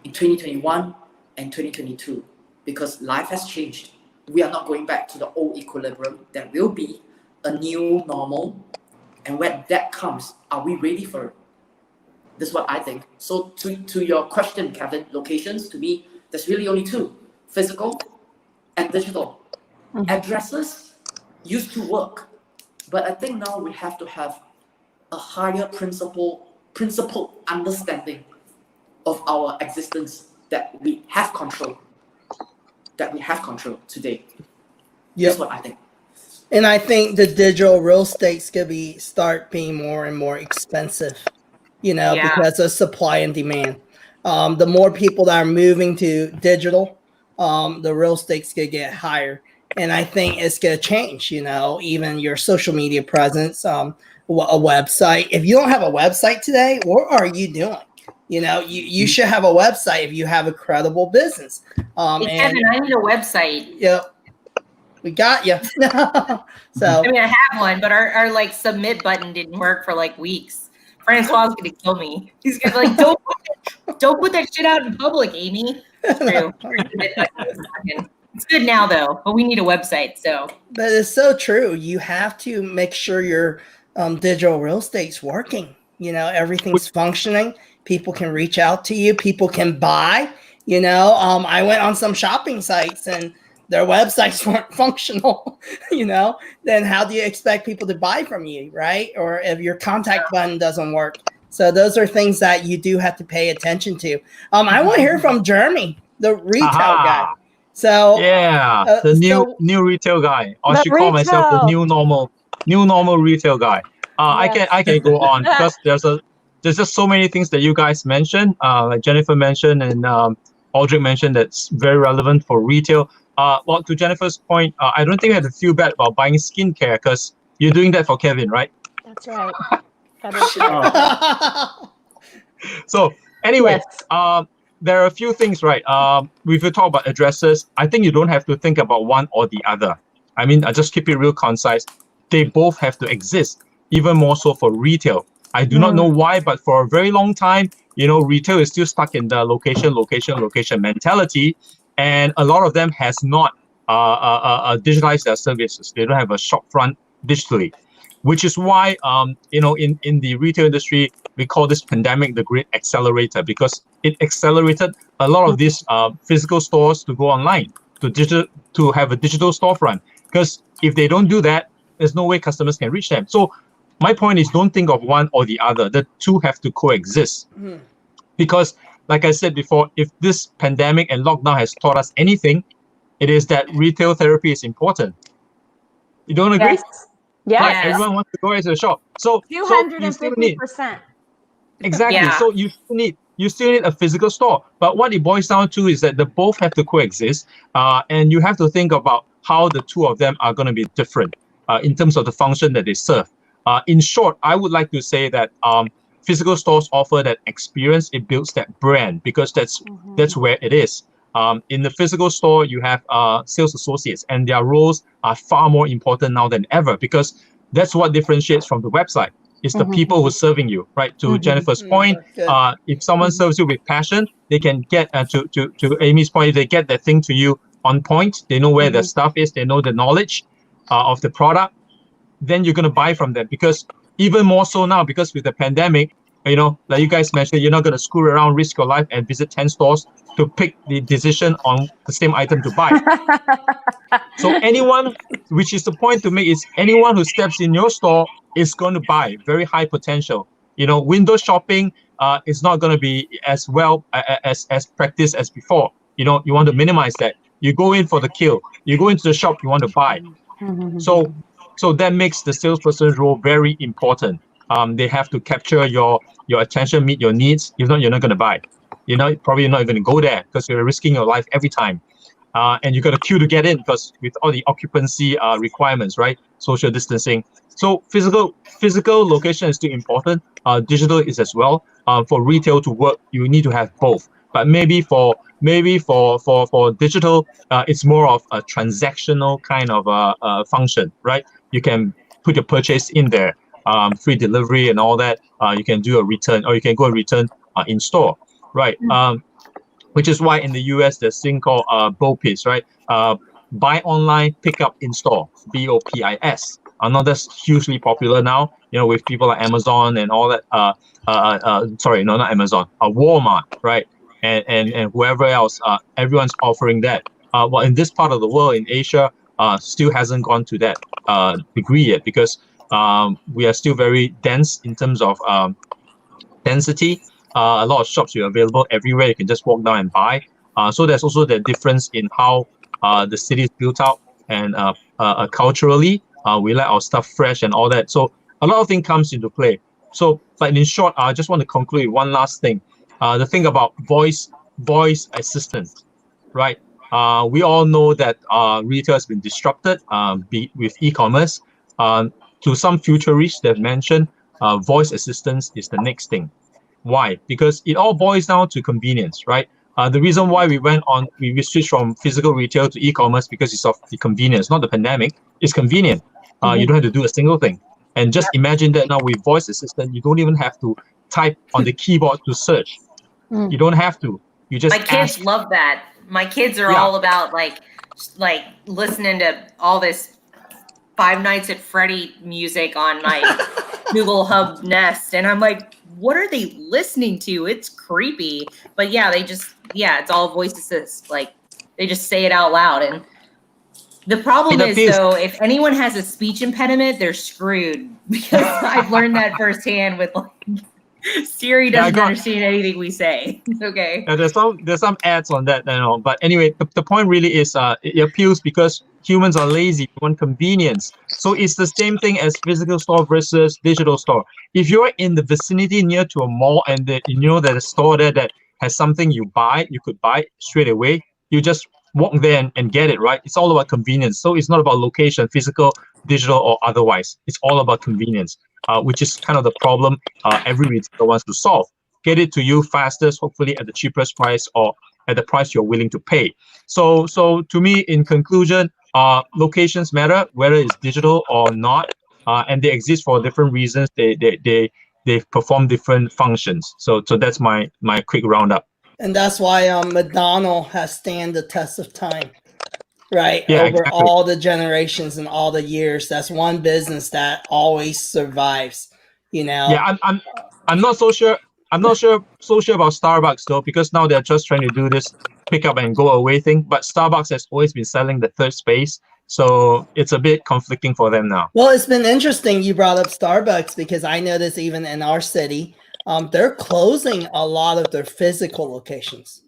in 2021 and 2022 because life has changed. We are not going back to the old equilibrium. There will be a new normal. And when that comes, are we ready for it? This is what I think. So to your question, Kevin, locations, to me, there's really only two, physical and digital. Addresses used to work, but I think now we have to have a higher principled understanding of our existence that we have control today. That's what I think. And I think the digital real estate's gonna start being more and more expensive, because of supply and demand. The more people that are moving to digital, the real estate's gonna get higher. And I think it's gonna change, even your social media presence, a website. If you don't have a website today, what are you doing? You should have a website if you have a credible business. Hey, Kevin, I need a website. Yep. We got you. So I mean, I have one, but our like submit button didn't work for like weeks. Francois is gonna kill me. He's gonna be like, don't put that shit out in public, Amy. True. It's good now though, but we need a website. So, But it's so true. You have to make sure your digital real estate's working. Everything's functioning. People can reach out to you. People can buy. I went on some shopping sites and their websites weren't functional. Then how do you expect people to buy from you, right? Or if your contact button doesn't work. So those are things that you do have to pay attention to. I want to hear from Jeremy, the retail guy. So the new retail guy. I should call myself the new normal retail guy. I can go on because there's just so many things that you guys mentioned, like Jenifer mentioned and Aldric mentioned, that's very relevant for retail. Well, to Jenifer's point, I don't think I have to feel bad about buying skincare because you're doing that for Kevin, right? That's right. So anyway, there are a few things, right? If you talk about addresses, I think you don't have to think about one or the other. I mean, I just keep it real concise. They both have to exist, even more so for retail. I do not know why, but for a very long time, retail is still stuck in the location mentality. And a lot of them has not digitalized their services. They don't have a shop front digitally, which is why, in the retail industry, we call this pandemic the great accelerator, because it accelerated a lot of these physical stores to go online, to have a digital storefront. Because if they don't do that, there's no way customers can reach them. So my point is, don't think of one or the other. The two have to coexist. Because, like I said before, if this pandemic and lockdown has taught us anything, it is that retail therapy is important. You don't agree? Yes. Yeah. Like, everyone wants to go into the shop. So 250%. Exactly. Yeah. So you still need a physical store. But what it boils down to is that they both have to coexist. And you have to think about how the two of them are going to be different in terms of the function that they serve. In short, I would like to say that physical stores offer that experience. It builds that brand, because that's where it is. In the physical store, you have sales associates, and their roles are far more important now than ever, because that's what differentiates from the website. It's the people who are serving you, right? To Jenifer's point, if someone serves you with passion, they can get, to Amy's point, they get that thing to you on point. They know where the stuff is. They know the knowledge of the product. Then you're going to buy from them, because even more so now, because with the pandemic, like you guys mentioned, you're not going to screw around, risk your life, and visit 10 stores to pick the decision on the same item to buy. So anyone, which is the point to make, is anyone who steps in your store is going to buy. Very high potential. Window shopping is not going to be as well as practiced as before. You want to minimize that. You go in for the kill. You go into the shop, you want to buy. So that makes the salesperson's role very important. They have to capture your attention, meet your needs. If not, you're not going to buy. Probably not even going to go there, because you're risking your life every time. And you got a queue to get in, because with all the occupancy requirements, right? Social distancing. So physical location is still important. Digital is as well. For retail to work, you need to have both. But maybe for digital, it's more of a transactional kind of function, right? You can put your purchase in there, free delivery and all that. You can do a return, or you can go and return in store, right? Which is why in the US there's a thing called BOPIS, right? Buy online, pick up in store, BOPIS. I know that's hugely popular now, with people like Amazon and all that. Sorry, no, not Amazon, Walmart, right? And whoever else, everyone's offering that. Well, in this part of the world, in Asia, still hasn't gone to that degree yet, because we are still very dense in terms of density. A lot of shops are available everywhere. You can just walk down and buy. So there's also the difference in how the city is built out, and culturally, we like our stuff fresh and all that. So a lot of things comes into play. So, but in short, I just want to conclude one last thing. The thing about voice assistant, right? We all know that retail has been disrupted with e-commerce. To some futurists, they've mentioned voice assistance is the next thing. Why? Because it all boils down to convenience, right? The reason why we switched from physical retail to e-commerce, because it's of the convenience, not the pandemic. It's convenient. You don't have to do a single thing. And just imagine that now with voice assistant, you don't even have to type on the keyboard to search. You don't have to. You just My kids love that. My kids are all about like listening to all this Five Nights at Freddy music on my Google Hub Nest, and I'm like, what are they listening to? It's creepy. But yeah, it's all voice assist. Like they just say it out loud. And the problem is though, if anyone has a speech impediment, they're screwed, because I've learned that firsthand with like Siri doesn't understand anything we say. Okay. Yeah, there's some ads on that, But anyway, the point really is it appeals because humans are lazy, we want convenience. So it's the same thing as physical store versus digital store. If you're in the vicinity near to a mall and you know that a store there that has something you could buy straight away, you just walk there and get it, right? It's all about convenience. So it's not about location, physical, digital, or otherwise. It's all about convenience, which is kind of the problem every retailer wants to solve. Get it to you fastest, hopefully at the cheapest price or at the price you're willing to pay. So to me, in conclusion, locations matter, whether it's digital or not, and they exist for different reasons. They perform different functions. So that's my quick roundup. And that's why McDonald's has stand the test of time, right? Yeah, Over exactly. all the generations and all the years. That's one business that always survives, Yeah, I'm not so sure. I'm not so sure about Starbucks though, because now they're just trying to do this pick up and go away thing. But Starbucks has always been selling the third space, so it's a bit conflicting for them now. Well, it's been interesting you brought up Starbucks, because I noticed even in our city, they're closing a lot of their physical locations.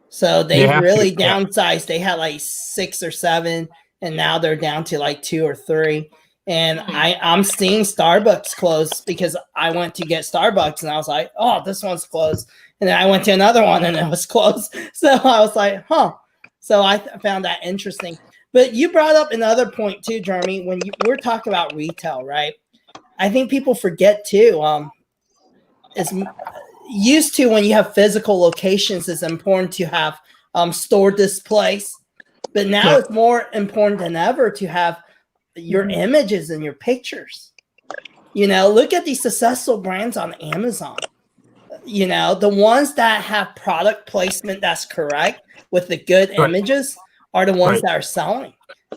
So they've really downsized. They had like 6 or 7, and now they're down to like 2 or 3. And I'm seeing Starbucks close, because I went to get Starbucks and I was like, oh, this one's closed. And then I went to another one and it was closed. So I was like, huh. So I found that interesting. But you brought up another point too, Jeremy, when we're talking about retail, right? I think people forget too, it's used to when you have physical locations, it's important to have store displays. But now it's more important than ever to have your images and your pictures. Look at these successful brands on Amazon. The ones that have product placement that's correct with the good images are the ones that are selling.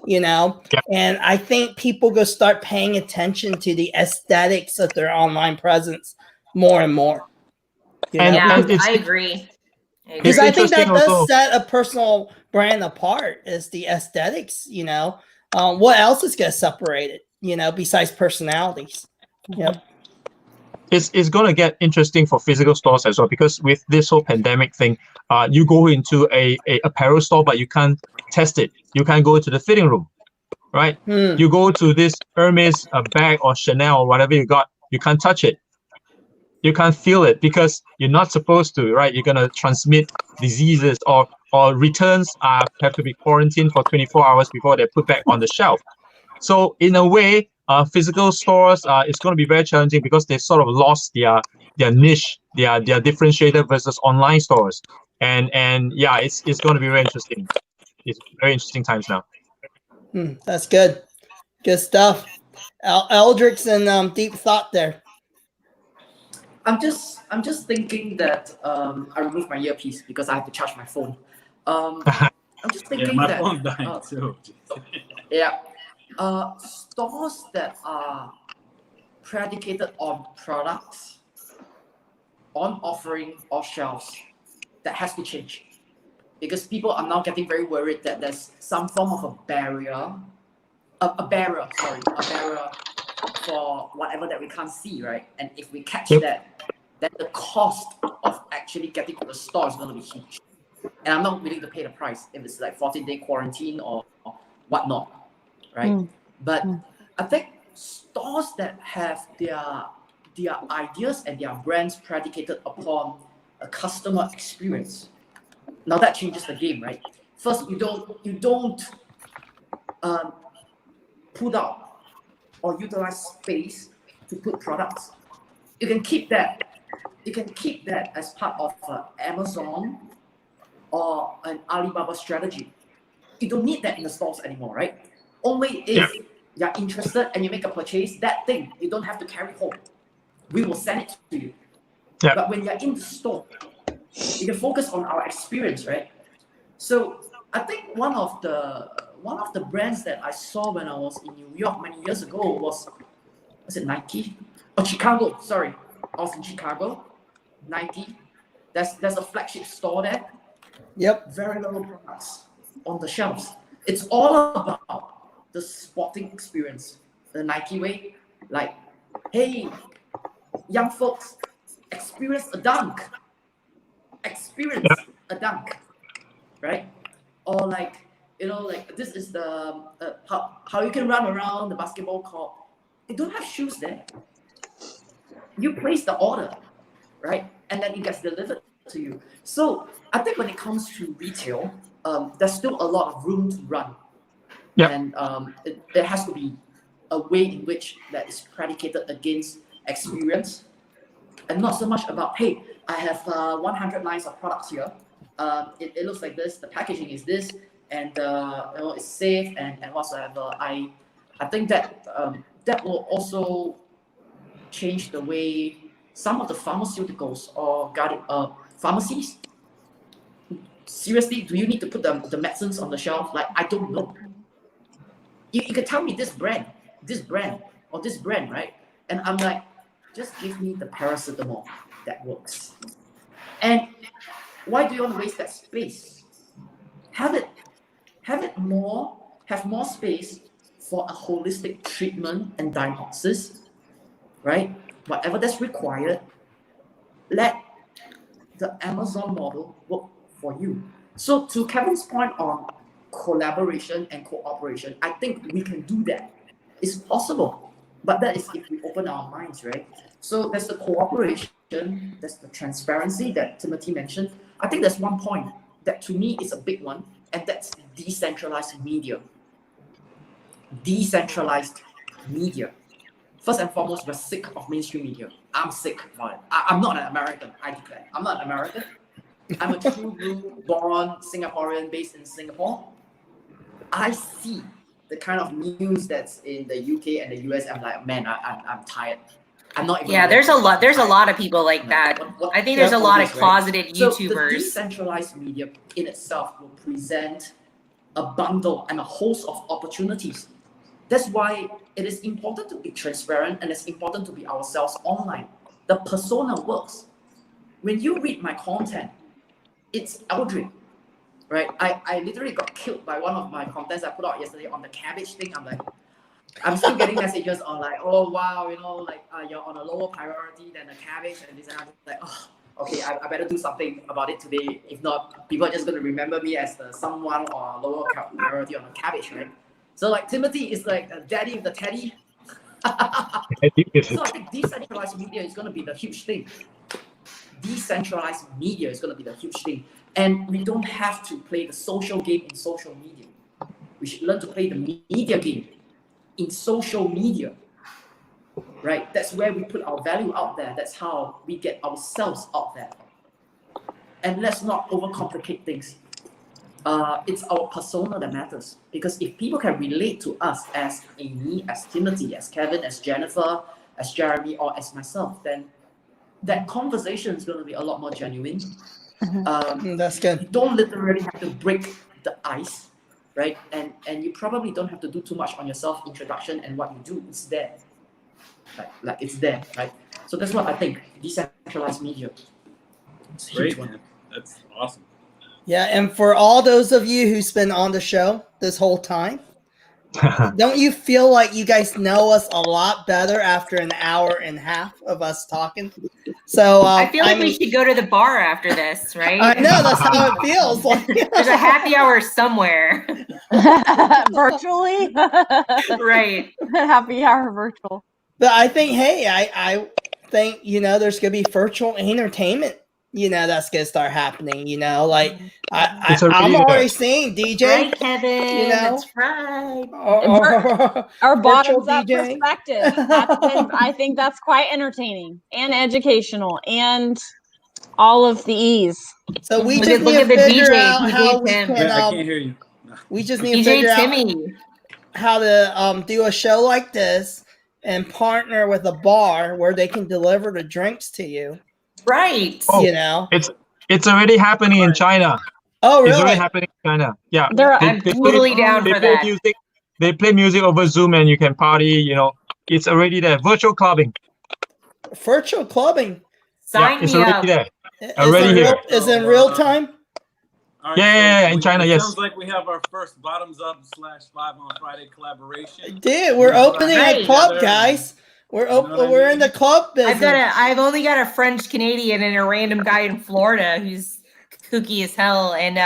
And I think people go start paying attention to the aesthetics of their online presence more and more. I agree. Because I think that does set a personal brand apart, is the aesthetics. What else is going to separate it, besides personalities? Yep. It's going to get interesting for physical stores as well, because with this whole pandemic thing, you go into a apparel store, but you can't test it. You can't go to the fitting room, right? You go to this Hermes bag or Chanel or whatever you got, you can't touch it. You can't feel it because you're not supposed to, right? You're going to transmit diseases, or returns have to be quarantined for 24 hours before they're put back on the shelf. So in a way, physical stores, it's going to be very challenging because they sort of lost their niche, their differentiator versus online stores. And yeah, it's going to be very interesting. It's very interesting times now. That's good. Good stuff. Aldric's in deep thought there. I'm just thinking that I removed my earpiece because I have to charge my phone. I'm just thinking my that phone died too. Stores that are predicated on products, on offering off shelves, that has to change, because people are now getting very worried that there's some form of a barrier for whatever that we can't see, right? And if we catch that, then the cost of actually getting to the store is going to be huge. And I'm not willing to pay the price if it's like 14-day quarantine or whatnot, right? But I think stores that have their ideas and their brands predicated upon a customer experience, now that changes the game, right? First, you don't put out or utilize space to put products. You can keep that as part of Amazon or an Alibaba strategy. You don't need that in the stores anymore, right? Only if you're interested and you make a purchase, that thing you don't have to carry home. We will send it to you. But when you're in the store, you can focus on our experience, right? So I think one of the brands that I saw when I was in New York many years ago was it Nike? Oh, Chicago. Sorry, I was in Chicago. Nike. There's a flagship store there. Yep. Very little products on the shelves. It's all about the sporting experience, the Nike way. Like, hey, young folks, experience a dunk. Experience a dunk, right? Or like, like this is the how you can run around the basketball court. They don't have shoes there. You place the order, right? And then it gets delivered to you. So I think when it comes to retail, there's still a lot of room to run. Yep. And there has to be a way in which that is predicated against experience and not so much about, hey, I have 100 lines of products here. It looks like this, the packaging is this, and it's safe and whatsoever. I think that that will also change the way some of the pharmaceuticals or pharmacies. Seriously, do you need to put the medicines on the shelf? Like, I don't know. You can tell me this brand, or this brand, right? And I'm like, just give me the paracetamol that works. And why do you want to waste that space? Have more space for a holistic treatment and diagnosis, right? Whatever that's required, let the Amazon model work for you. So to Kevin's point on collaboration and cooperation, I think we can do that. It's possible, but that is if we open our minds, right? So there's the cooperation, there's the transparency that Timothy mentioned. I think there's one point that to me is a big one, and that's decentralized media. Decentralized media. First and foremost, we're sick of mainstream media. I'm sick of it. I'm not an American, I declare. I'm not an American. I'm a true blue born Singaporean based in Singapore. I see the kind of news that's in the UK and the US. I'm like, man, I'm tired. I'm not even. Yeah, there's a lot of people like that. I think there's a lot of closeted YouTubers. So the decentralized media in itself will present a bundle and a host of opportunities. That's why it is important to be transparent and it's important to be ourselves online. The persona works. When you read my content, it's Aldric, right? I literally got killed by one of my contents I put out yesterday on the cabbage thing. I'm still getting messages on like, oh wow, you're on a lower priority than the cabbage and this, and I'm just like, oh, okay, I better do something about it today. If not, people are just going to remember me as the someone or a lower priority on the cabbage, right? So like Timothy is like a daddy with the teddy. So I think decentralized media is going to be the huge thing. Decentralized media is going to be the huge thing. And we don't have to play the social game in social media. We should learn to play the media game in social media, right? That's where we put our value out there. That's how we get ourselves out there. And let's not overcomplicate things. It's our persona that matters. Because if people can relate to us as me, as Timothy, as Kevin, as Jenifer, as Jeremy, or as myself, then that conversation is going to be a lot more genuine. That's good. You don't literally have to break the ice, right? And you probably don't have to do too much on your self-introduction, and what you do is there. Like it's there, right? So that's what I think. Decentralized media. It's a huge Great, man. That's awesome. Yeah, and for all those of you who's been on the show this whole time, don't you feel like you guys know us a lot better after an hour and a half of us talking? So I feel like we should go to the bar after this, right? I know, that's how it feels. There's a happy hour somewhere. Virtually. Right. Happy hour virtual. But I think, hey, I think, there's going to be virtual entertainment, that's going to start happening, like I'm already seeing DJ. Right, Kevin. That's right. Our bottoms up DJ. perspective. I think that's quite entertaining and educational and all of the ease. So we just need to figure out how we can. I can't hear you. No. We just need to figure out how to do a show like this and partner with a bar where they can deliver the drinks to you. Right. It's already happening in China. Oh, It's already really? happening in China. Yeah. I'm totally down they for play that. music. They play music over Zoom, and you can party. You know, it's already there. Virtual clubbing. Virtual clubbing. Sign It's me already up. there. Is Already it here. is it in real time? All right, Yeah, in China, it yes. sounds like we have our first bottoms up / 5 on Friday collaboration. Dude, we're opening a Right. club, guys. We're You know what I we're in mean? the club business. I've only got a French Canadian and a random guy in Florida who's kooky as hell, and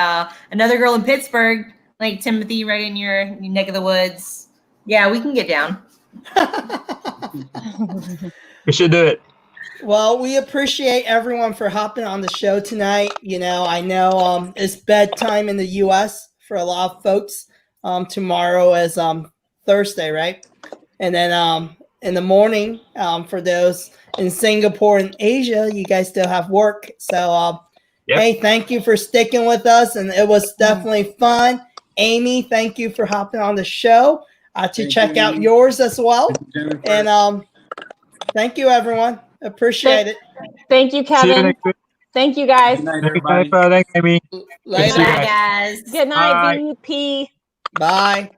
another girl in Pittsburgh, like Timothy, right in your neck of the woods. Yeah, we can get down. We should do it. Well, we appreciate everyone for hopping on the show tonight. You know, I know it's bedtime in the U.S. for a lot of folks. Tomorrow is Thursday, right? And then in the morning for those in Singapore and Asia, you guys still have work. So, Yep. Hey, thank you for sticking with us, and it was definitely fun. Amy, thank you for hopping on the show to Thank check you, out Amy. yours as well. Jenifer. And thank you, everyone. Appreciate it. Thank you, See you Kevin. next week. Thank you, guys. Good night, Thank you, everybody. Jennifer. Thanks, Amy. Later. See you Bye, guys. guys. Good night, Bye. VP. Bye.